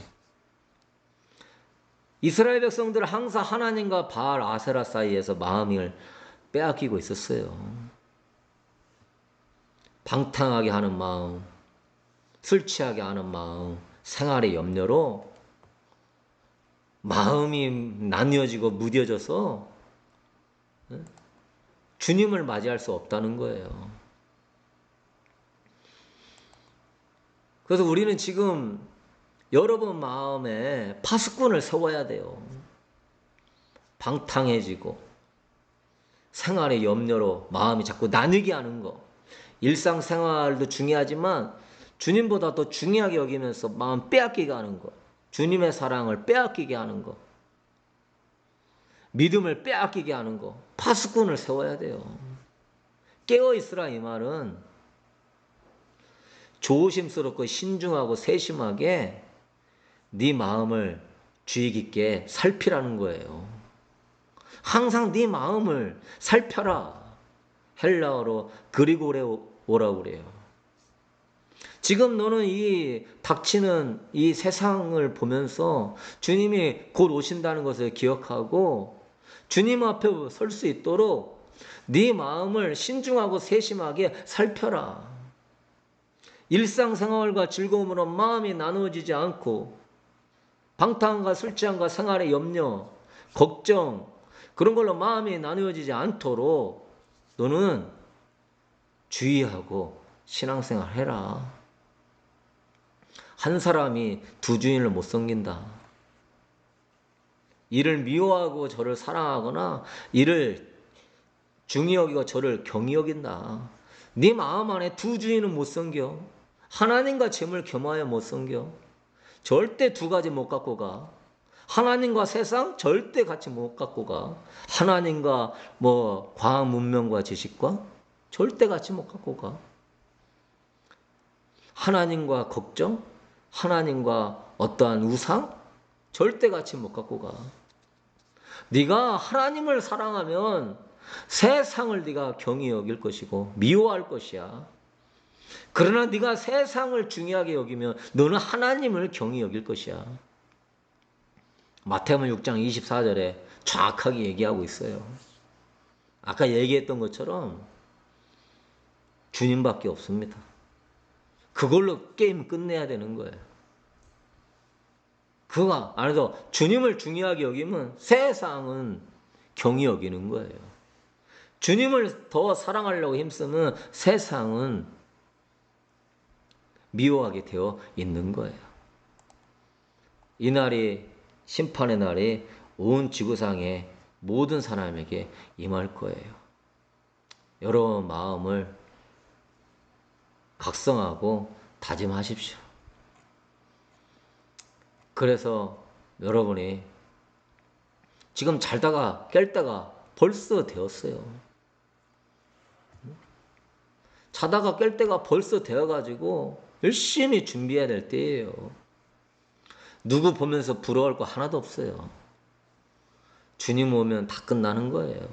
이스라엘 백성들은 항상 하나님과 바알 아세라 사이에서 마음을 빼앗기고 있었어요. 방탕하게 하는 마음, 술 취하게 하는 마음, 생활의 염려로 마음이 나뉘어지고 무뎌져서 주님을 맞이할 수 없다는 거예요. 그래서 우리는 지금 여러분 마음에 파수꾼을 세워야 돼요. 방탕해지고 생활의 염려로 마음이 자꾸 나뉘게 하는 거. 일상생활도 중요하지만 주님보다 더 중요하게 여기면서 마음 빼앗기게 하는 거. 주님의 사랑을 빼앗기게 하는 거. 믿음을 빼앗기게 하는 거. 파수꾼을 세워야 돼요. 깨어있으라 이 말은 조심스럽고 신중하고 세심하게 네 마음을 주의 깊게 살피라는 거예요. 항상 네 마음을 살펴라. 헬라어로 그리고레오라고 그래요. 지금 너는 이 닥치는 이 세상을 보면서 주님이 곧 오신다는 것을 기억하고 주님 앞에 설 수 있도록 네 마음을 신중하고 세심하게 살펴라. 일상생활과 즐거움으로 마음이 나누어지지 않고 방탕과 술취함과 생활의 염려, 걱정 그런 걸로 마음이 나누어지지 않도록 너는 주의하고 신앙생활 해라. 한 사람이 두 주인을 못 섬긴다. 이를 미워하고 저를 사랑하거나 이를 중히 여기고 저를 경히 여긴다. 네 마음 안에 두 주인은 못 섬겨. 하나님과 재물 겸하여 못 섬겨. 절대 두 가지 못 갖고 가. 하나님과 세상 절대 같이 못 갖고 가. 하나님과 과학 문명과 지식과 절대 같이 못 갖고 가. 하나님과 걱정, 하나님과 어떠한 우상 절대 같이 못 갖고 가. 네가 하나님을 사랑하면 세상을 네가 경히 여길 것이고 미워할 것이야. 그러나 네가 세상을 중요하게 여기면 너는 하나님을 경히 여길 것이야. 마태복음 6장 24절에 정확하게 얘기하고 있어요. 아까 얘기했던 것처럼 주님밖에 없습니다. 그걸로 게임 끝내야 되는 거예요. 그거 안에서 주님을 중요하게 여기면 세상은 경히 여기는 거예요. 주님을 더 사랑하려고 힘쓰면 세상은 미워하게 되어 있는 거예요. 이 날이 심판의 날이 온 지구상의 모든 사람에게 임할 거예요. 여러분 마음을 각성하고 다짐하십시오. 그래서 여러분이 지금 잘다가 깰 때가 벌써 되었어요. 자다가 깰 때가 벌써 되어가지고 열심히 준비해야 될 때예요. 누구 보면서 부러워할 거 하나도 없어요. 주님 오면 다 끝나는 거예요.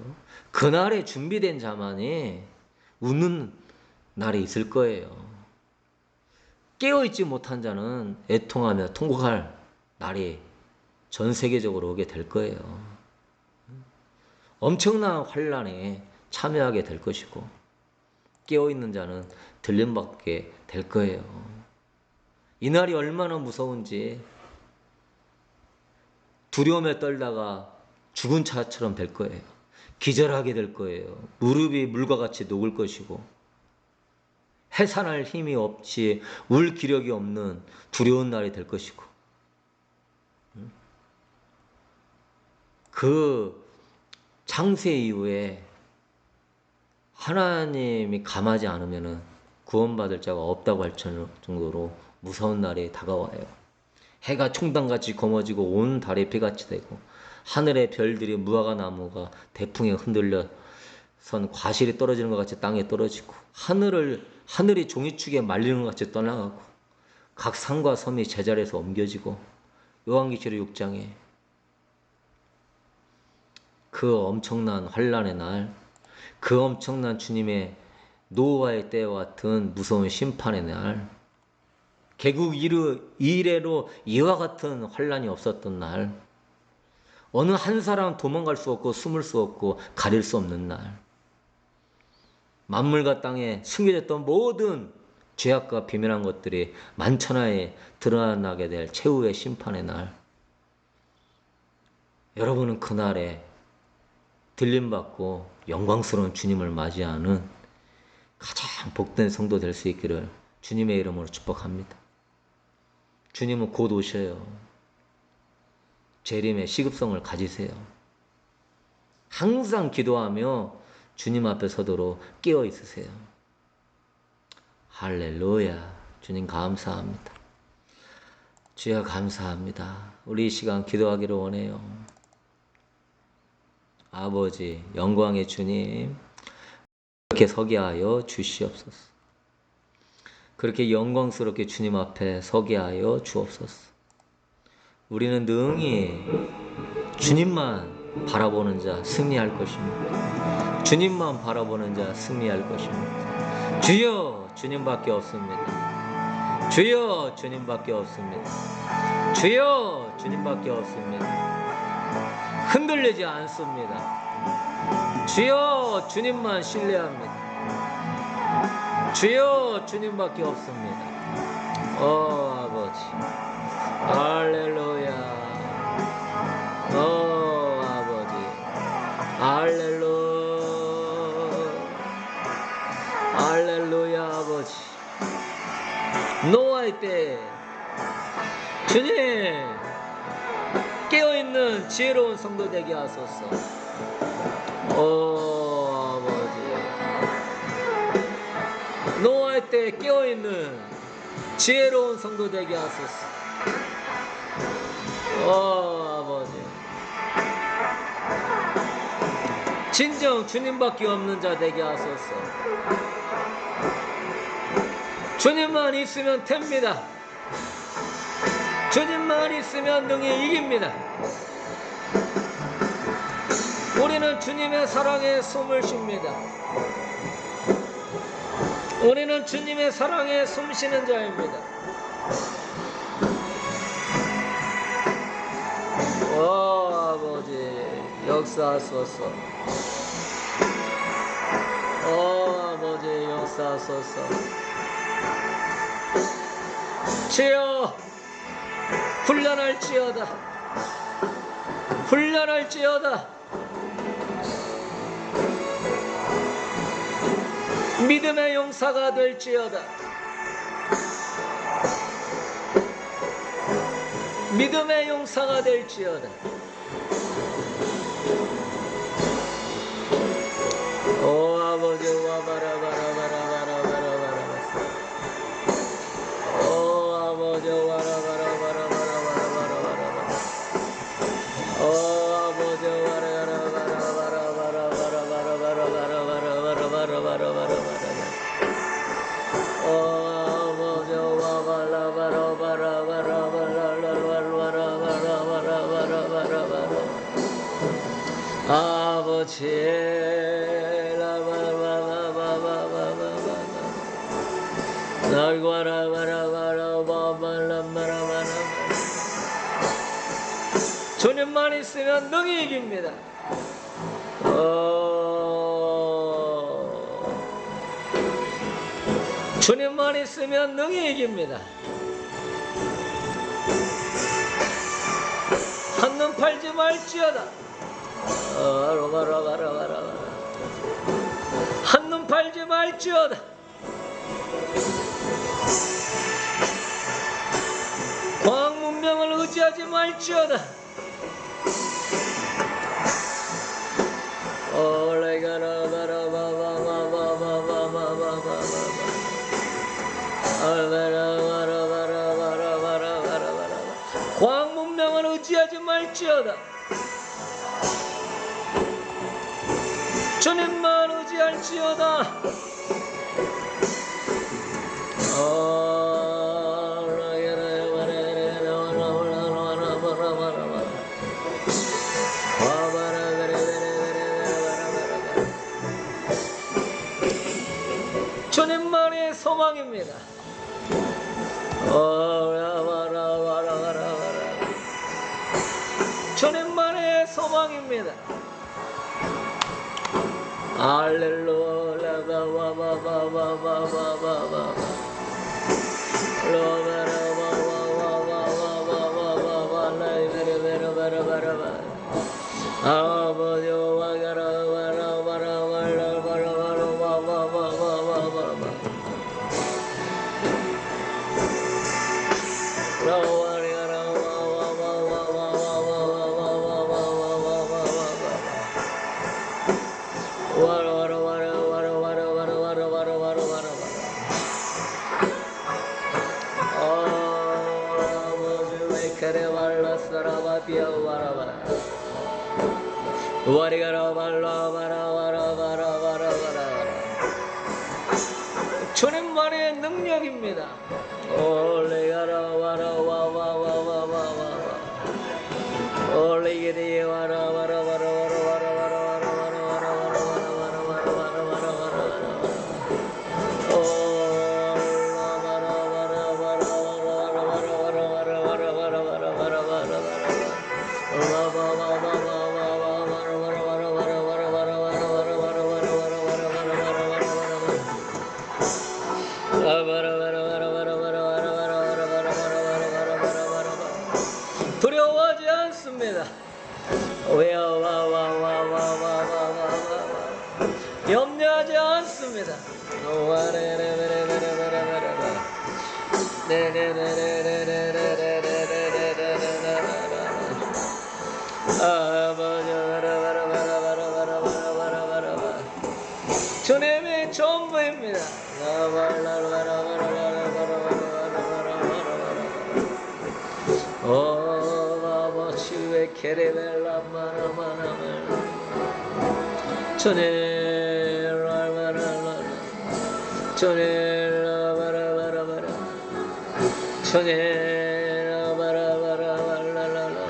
그날에 준비된 자만이 웃는 날이 있을 거예요. 깨어있지 못한 자는 애통하며 통곡할 날이 전 세계적으로 오게 될 거예요. 엄청난 환란에 참여하게 될 것이고 깨어있는 자는 들림받게 될 거예요. 이 날이 얼마나 무서운지 두려움에 떨다가 죽은 자처럼 될 거예요. 기절하게 될 거예요. 무릎이 물과 같이 녹을 것이고 해산할 힘이 없이 울 기력이 없는 두려운 날이 될 것이고 그 창세 이후에 하나님이 감하지 않으면 구원받을 자가 없다고 할 정도로 무서운 날이 다가와요. 해가 총당같이 검어지고 온 달이 피같이 되고 하늘의 별들이 무화과 나무가 대풍에 흔들려 선 과실이 떨어지는 것 같이 땅에 떨어지고 하늘이 종이축에 말리는 것 같이 떠나가고 각 산과 섬이 제자리에서 옮겨지고 요한계시록 6장에 그 엄청난 환란의 날, 그 엄청난 주님의 노아의 때와 같은 무서운 심판의 날, 개국 이래로 이와 같은 환란이 없었던 날, 어느 한 사람 도망갈 수 없고 숨을 수 없고 가릴 수 없는 날, 만물과 땅에 숨겨졌던 모든 죄악과 비밀한 것들이 만천하에 드러나게 될 최후의 심판의 날, 여러분은 그날에 들림받고 영광스러운 주님을 맞이하는 가장 복된 성도 될 수 있기를 주님의 이름으로 축복합니다. 주님은 곧 오셔요. 재림의 시급성을 가지세요. 항상 기도하며 주님 앞에 서도록 깨어 있으세요. 할렐루야. 주님 감사합니다. 주여 감사합니다. 우리 이 시간 기도하기를 원해요. 아버지 영광의 주님 그렇게 서게 하여 주시옵소서. 그렇게 영광스럽게 주님 앞에 서게 하여 주옵소서. 우리는 능히 주님만 바라보는 자 승리할 것입니다. 주님만 바라보는 자 승리할 것입니다. 주여 주님밖에 없습니다. 주여 주님밖에 없습니다. 주여 주님밖에 없습니다. 흔들리지 않습니다. 주여 주님만 신뢰합니다. 주여 주님밖에 없습니다. 아버지 할렐루야. 아버지 할렐루야. 아버지 노아의 때 주님 깨어있는 지혜로운 성도 되게 하소서. 아버지 노아의 때 깨어있는 지혜로운 성도 되게 하소서. 아버지 진정 주님밖에 없는 자 되게 하소서. 주님만 있으면 됩니다. 주님만 있으면 능히 이깁니다. 우리는 주님의 사랑에 숨을 쉽니다. 우리는 주님의 사랑에 숨쉬는 자입니다. 아버지 역사하소서. 아버지 역사하소서. 주여 훈련할지어다. 훈련할지어다. 믿음의 용사가 될지어다. 믿음의 용사가 될지어다. 오 아버지 와바라바라바라바라바라바라. 오 아버지 와라바라바라바라바라바라바라. 오 아버지 와라바라바라바라바라바라바라바라바라바라바라바라바라. 오 아버지 와발라바라바라바라바라바라바라바라바라바라바라. 아버지 주님만 있으면 능히 이깁니다. 주님만 있으면 능히 이깁니다. 한눈 팔지 말지어다. 한눈 팔지 말지어다. 과학 문명을 의지하지 말지어다. 과학 문명을 의지하지 말지어다. 주님만 의지할지어다. 주님만의 소망입니다. 주님만의 소망입니다. 할렐루야. 주님만의 능력입니다. 올리기리 와라 와라 와라 와라 와라 와라 와라 와라 와라 와라 와라 와라 와라 와라 두려워하지 않습니다. 염려하지 않습니다. 주님이 전부입니다. 아버지의 케레벨라 마나마나멜 주님 주님 바라바라바라 주님 바라바라바라라라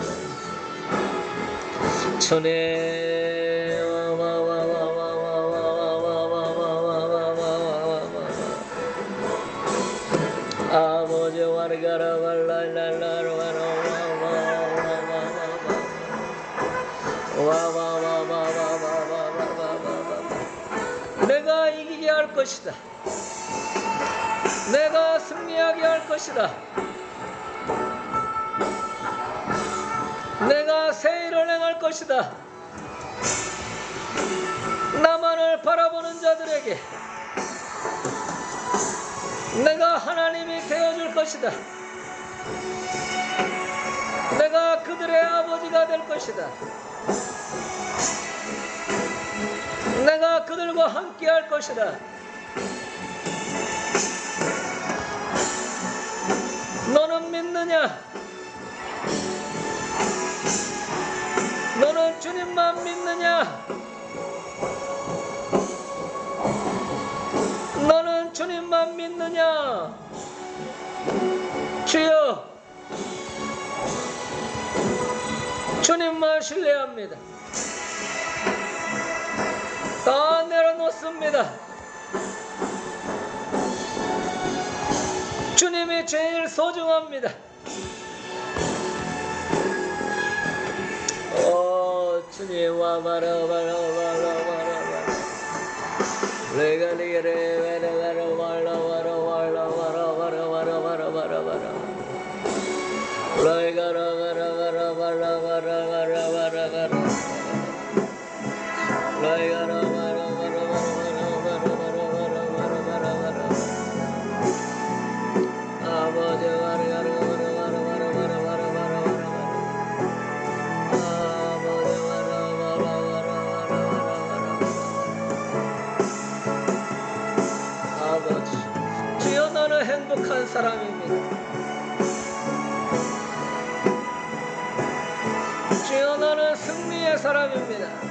주님 아버지 내가 이기게 할 것이다. 내가 승리하게 할 것이다. 내가 새 일을 행할 것이다. 나만을 바라보는 자들에게 내가 하나님이 되어줄 것이다. 내가 그들의 아버지가 될 것이다. 내가 그들과 함께 할 것이다. 너는 믿느냐? 너는 주님만 믿느냐? 너는 주님만 믿느냐? 주여, 주님만 신뢰합니다. 다 내려놓습니다. 주님이 제일 소중합니다. 주님 와바라바라바라바라 레가리레 와라와라와라와라와라와라와라와라와라와라 레가라바라바라바라바라바라바라바라 레가라바라바라바라바라바라바라 아버지 주여 너는 행복한 사람입니다. 주여 너는 승리의 사람입니다.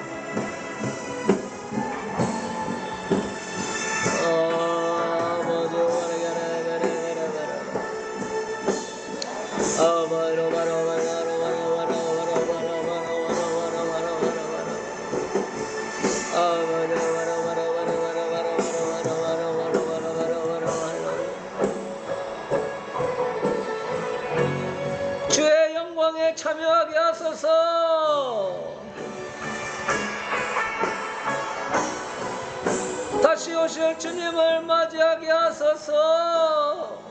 주의 영광에 참여하게 하소서. 다시 오실 주님을 맞이하게 하소서.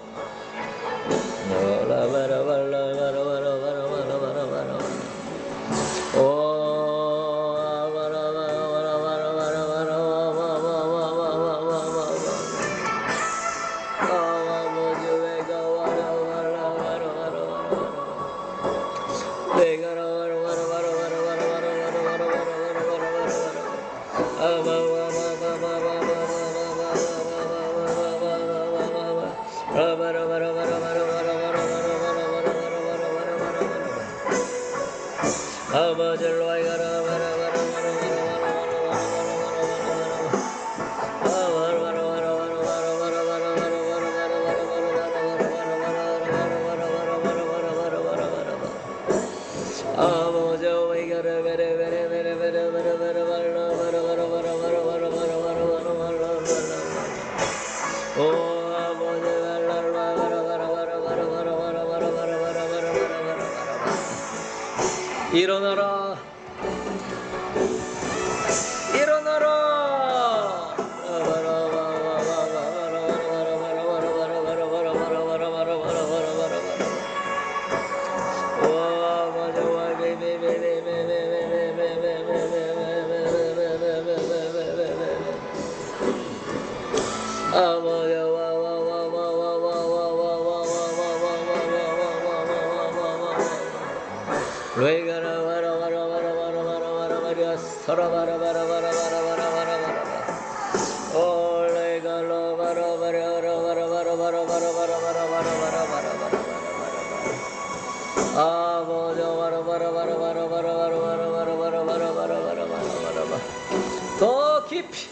아버지 일어나라 일어나라 더 깊이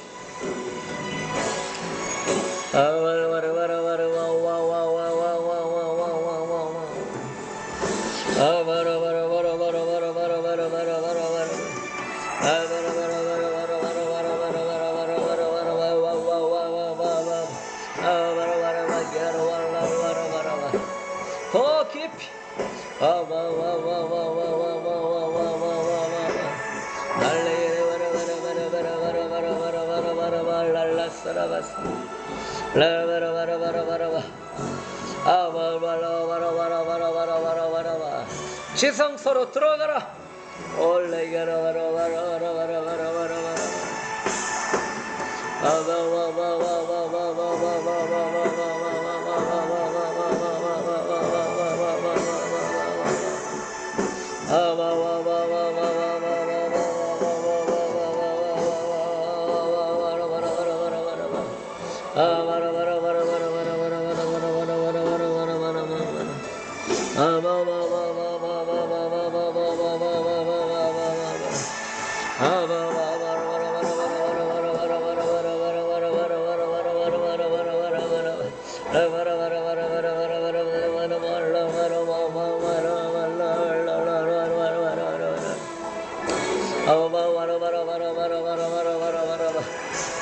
더 깊이 지성소로 들어가라.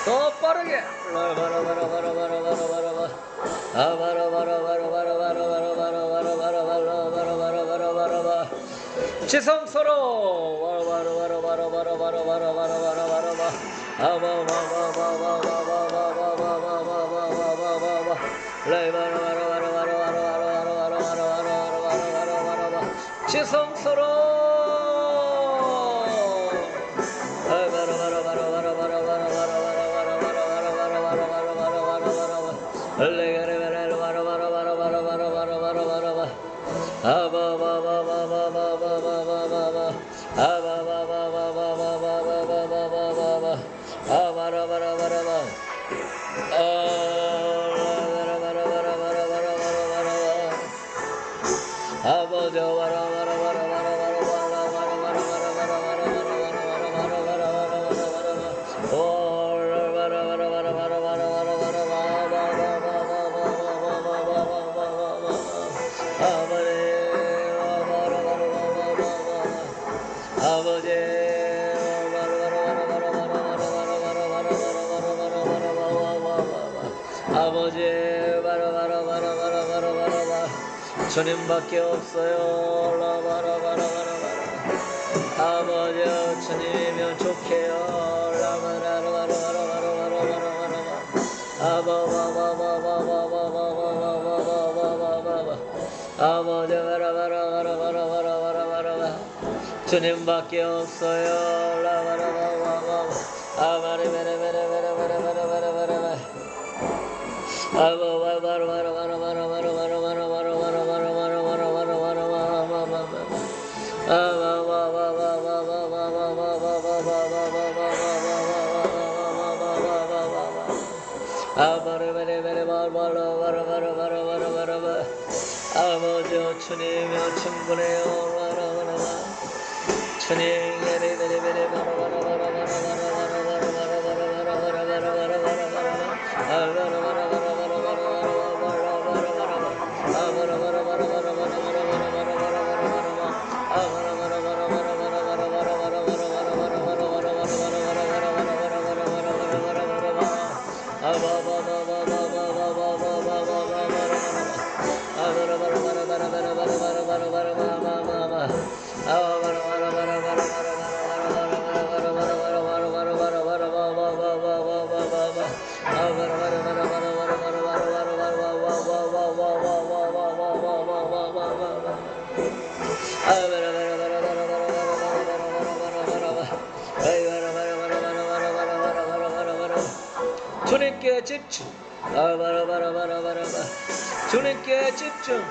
더 빠르게 지성소로 지성소로 주님밖에 없어요. 아버지 주님이면 좋게요. 아버지 주님밖에 없어요. 아버지 주님이여 충분해요. 주님 주님께 집중. 주님께 집중.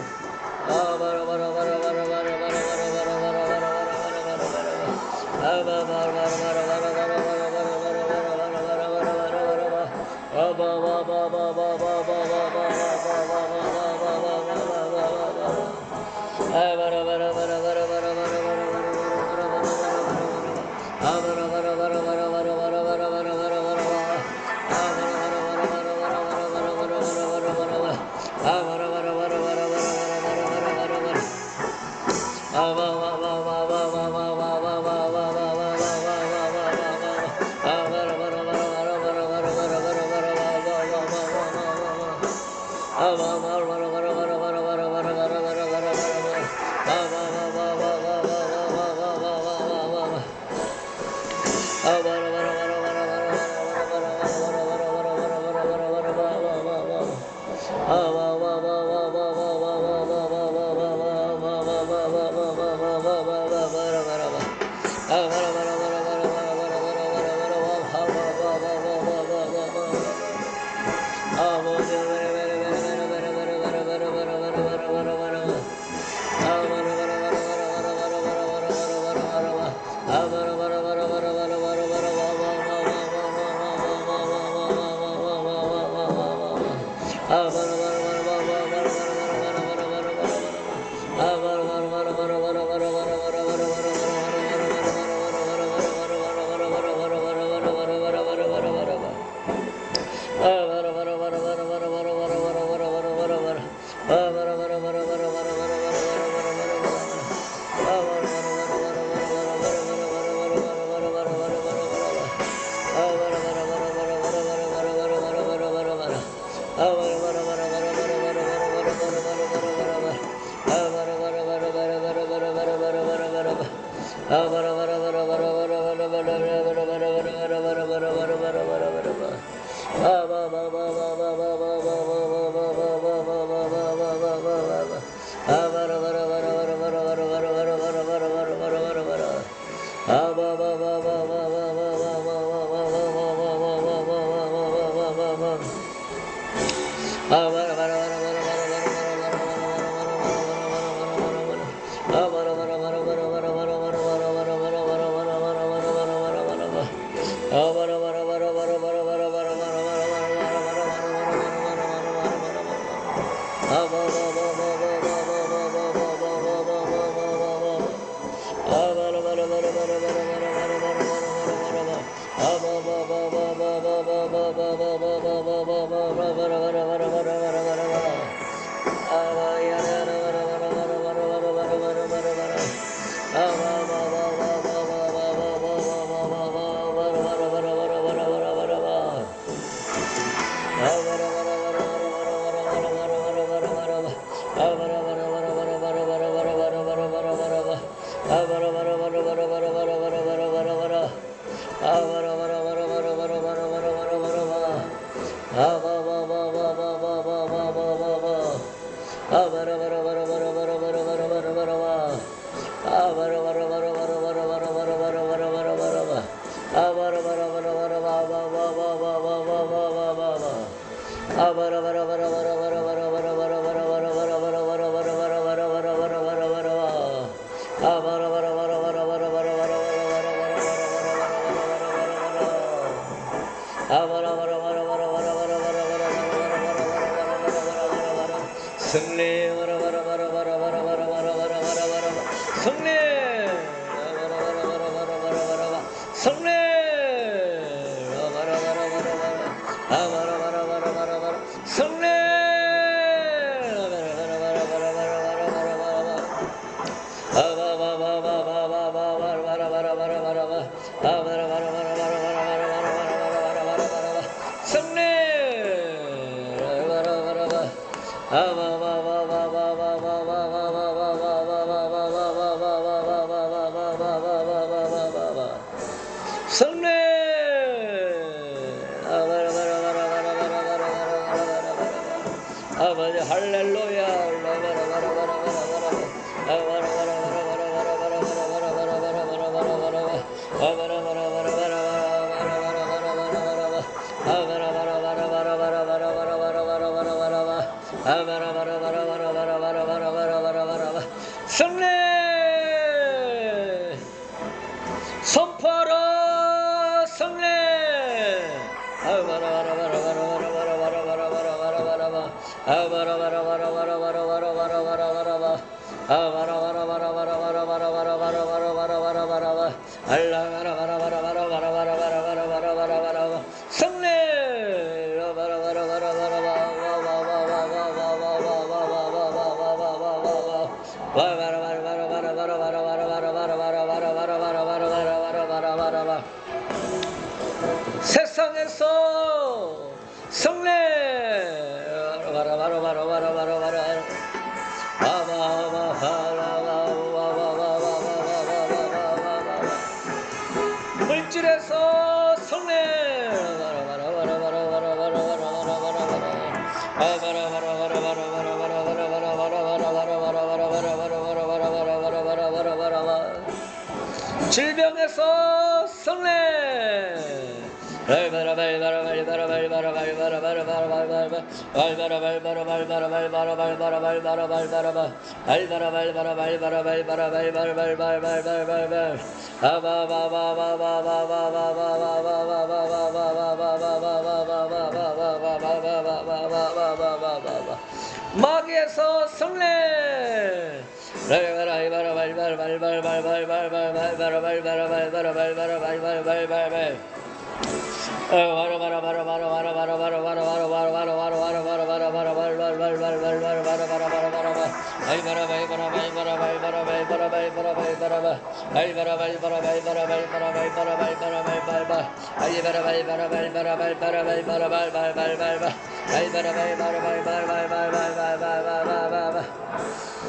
승리 승리 승리 승리 아버지 할렐루야. 승리 선포하라 승리 세상에서 승리 물질에서 승리 질병에서 승리 마귀에서 승리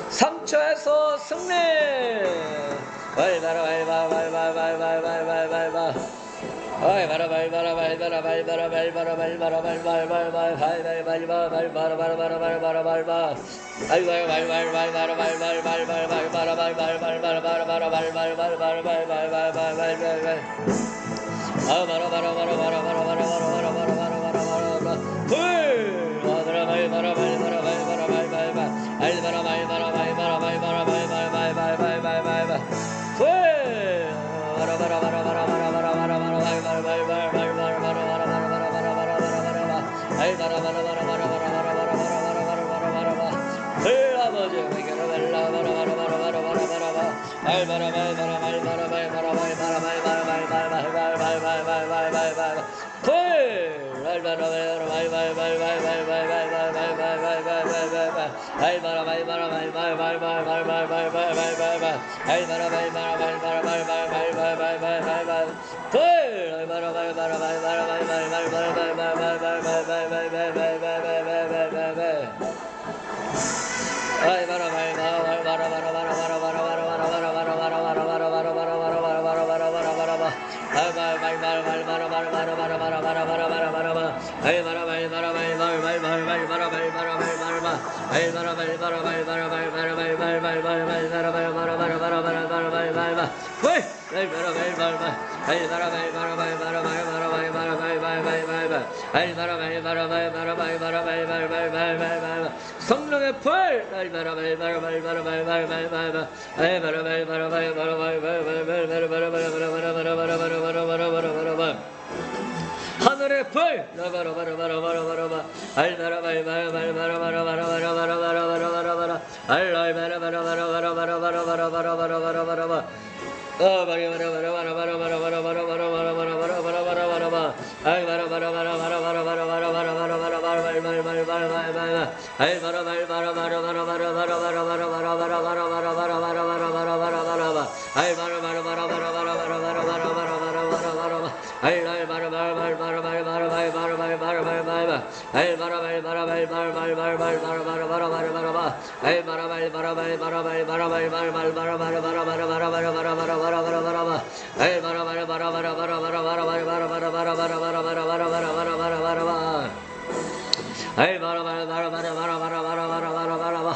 상처에서 승리 성령의 불 하늘의 불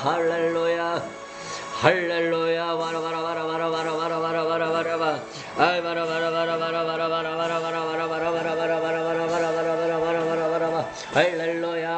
할렐루야 할렐루야 할렐루야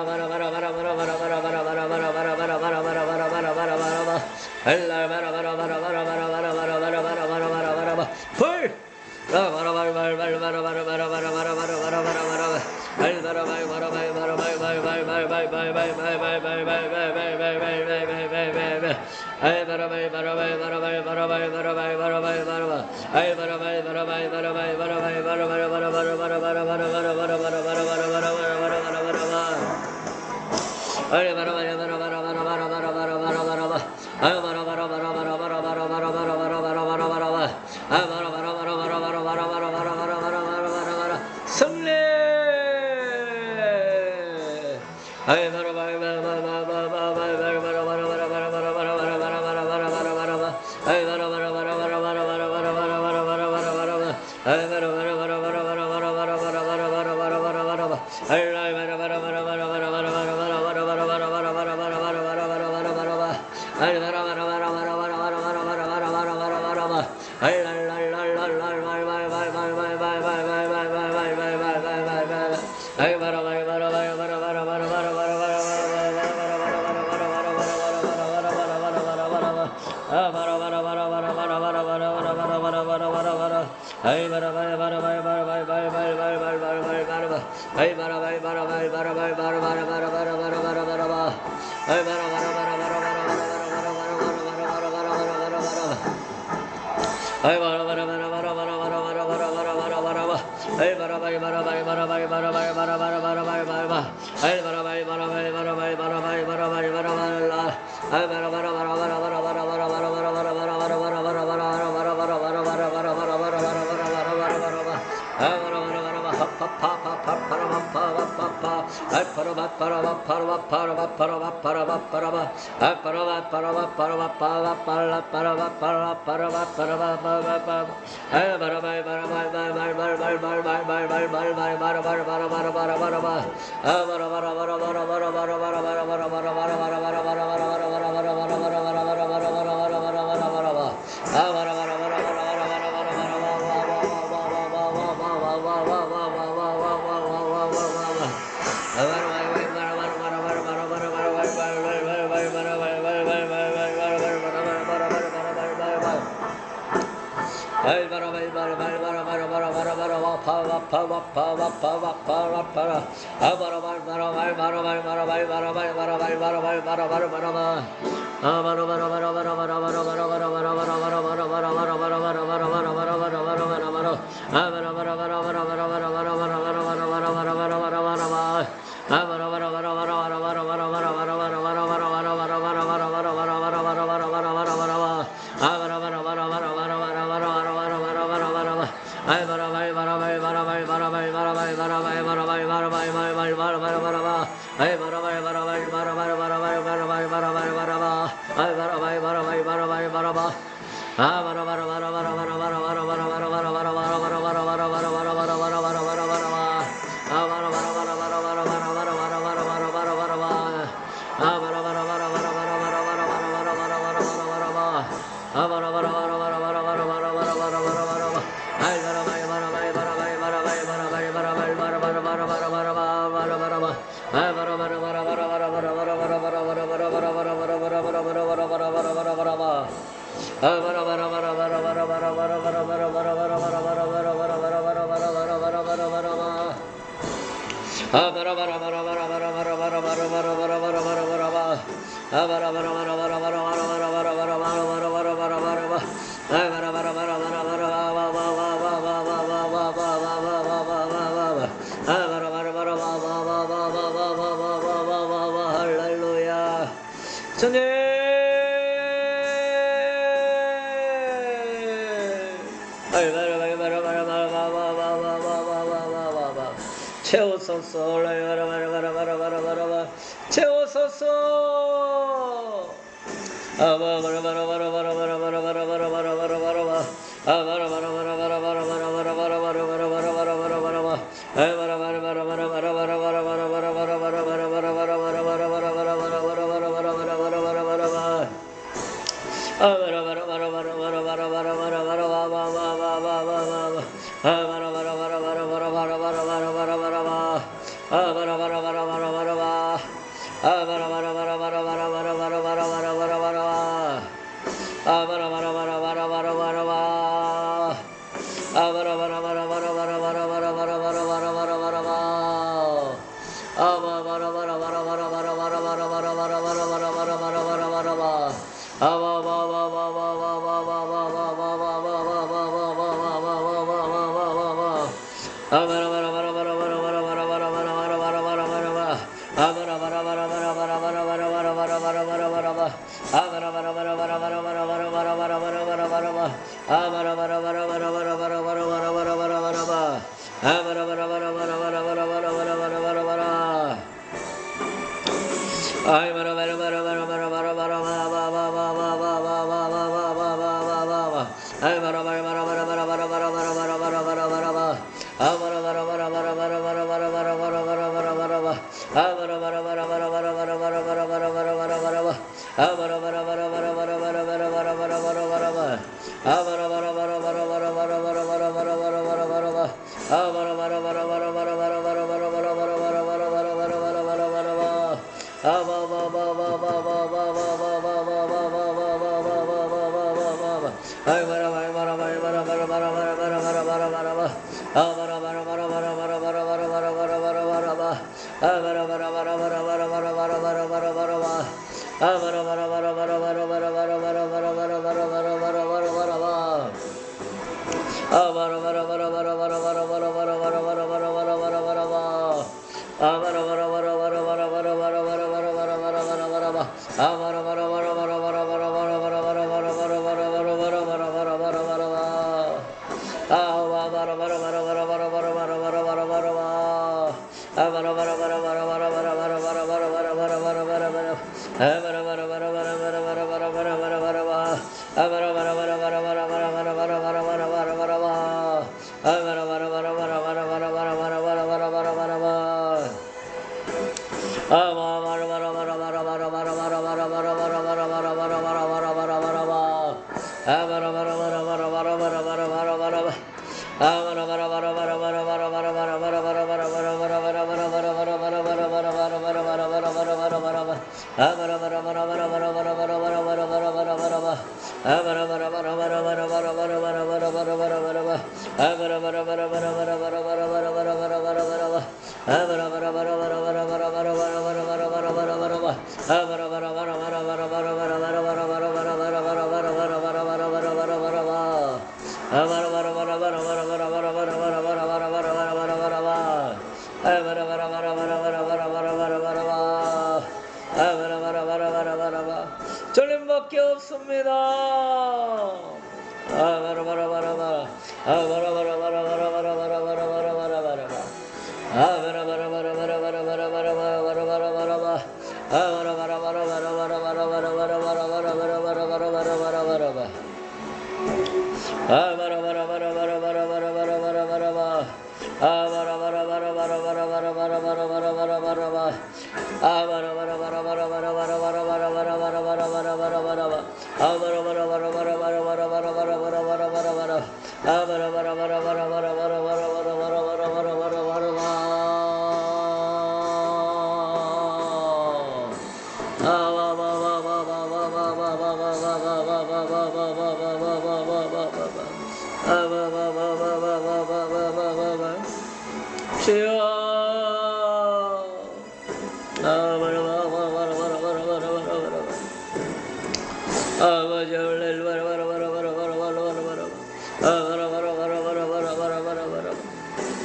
전림밖에 없습니다.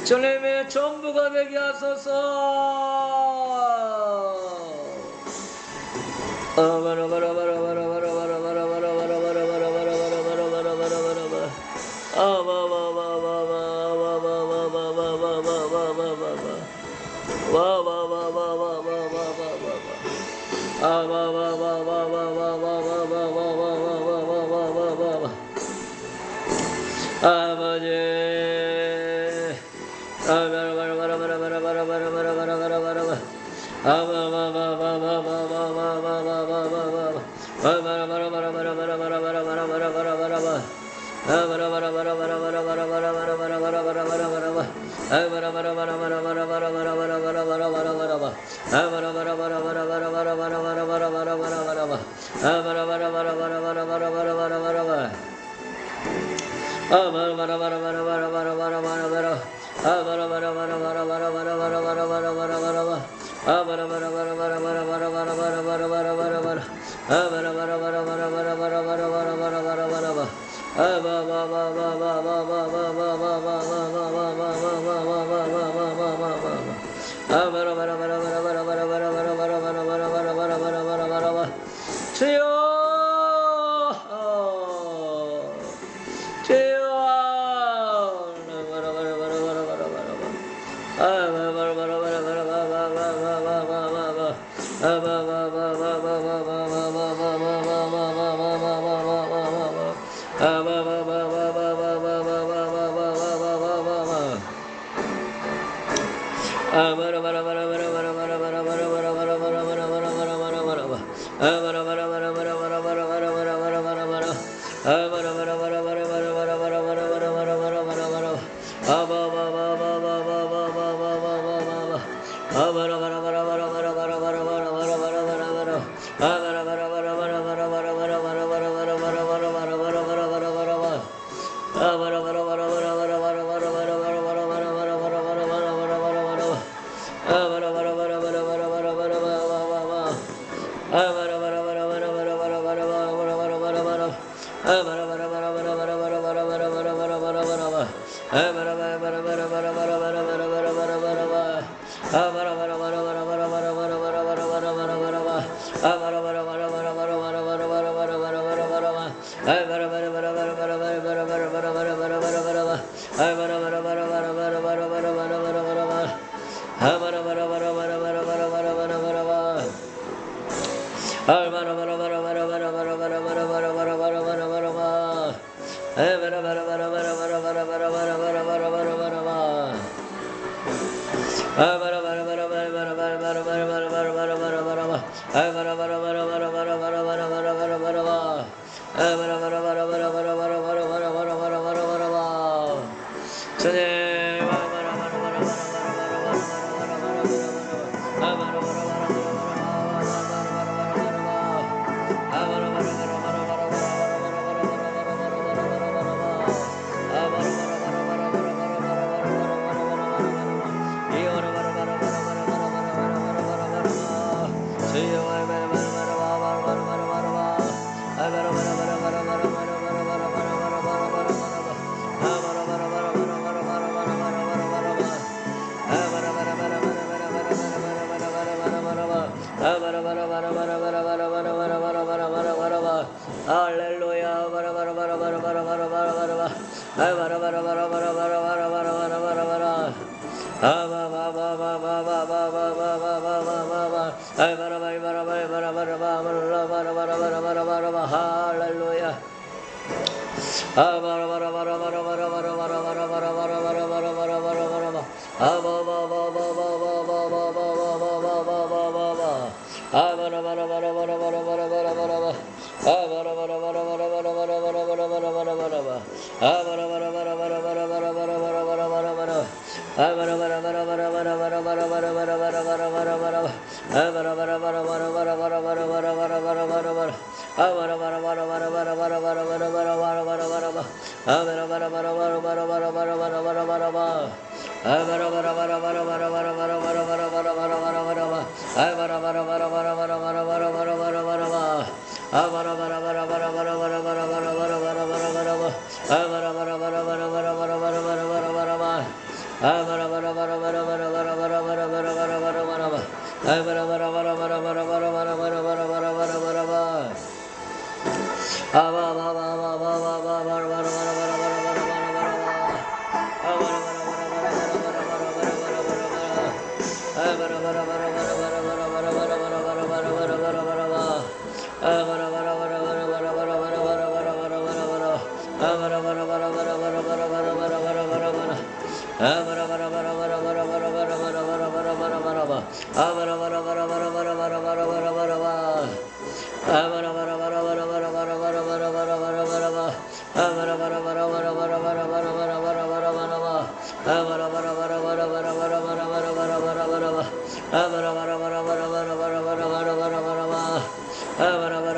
주님의 전부가 되게 하소서.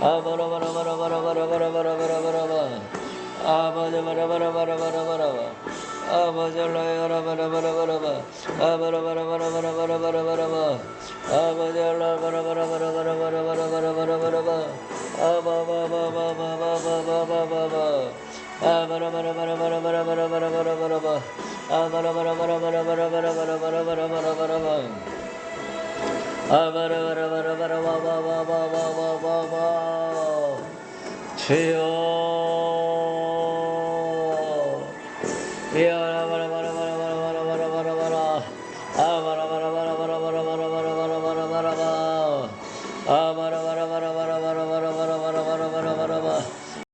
아바라바라바라바라바라바라바라바라바라바 아바자바라바라바라바라바라바 아바잘라야라바라바라바라바 아바라바라바라바라바라바라바 아바잘라바라바라바라바라바라바라바라바 아바바바바바바바바바바 아바라바라바라바라바라바라바라바 아바라바라바라바라바라바라바라바라바라바 아바라바라바라바라바바바바바바바 주여 미아라바라바라바라바라바라바라바라 아바라바라바라바라바라바라바라바라바라바 아바라바라바라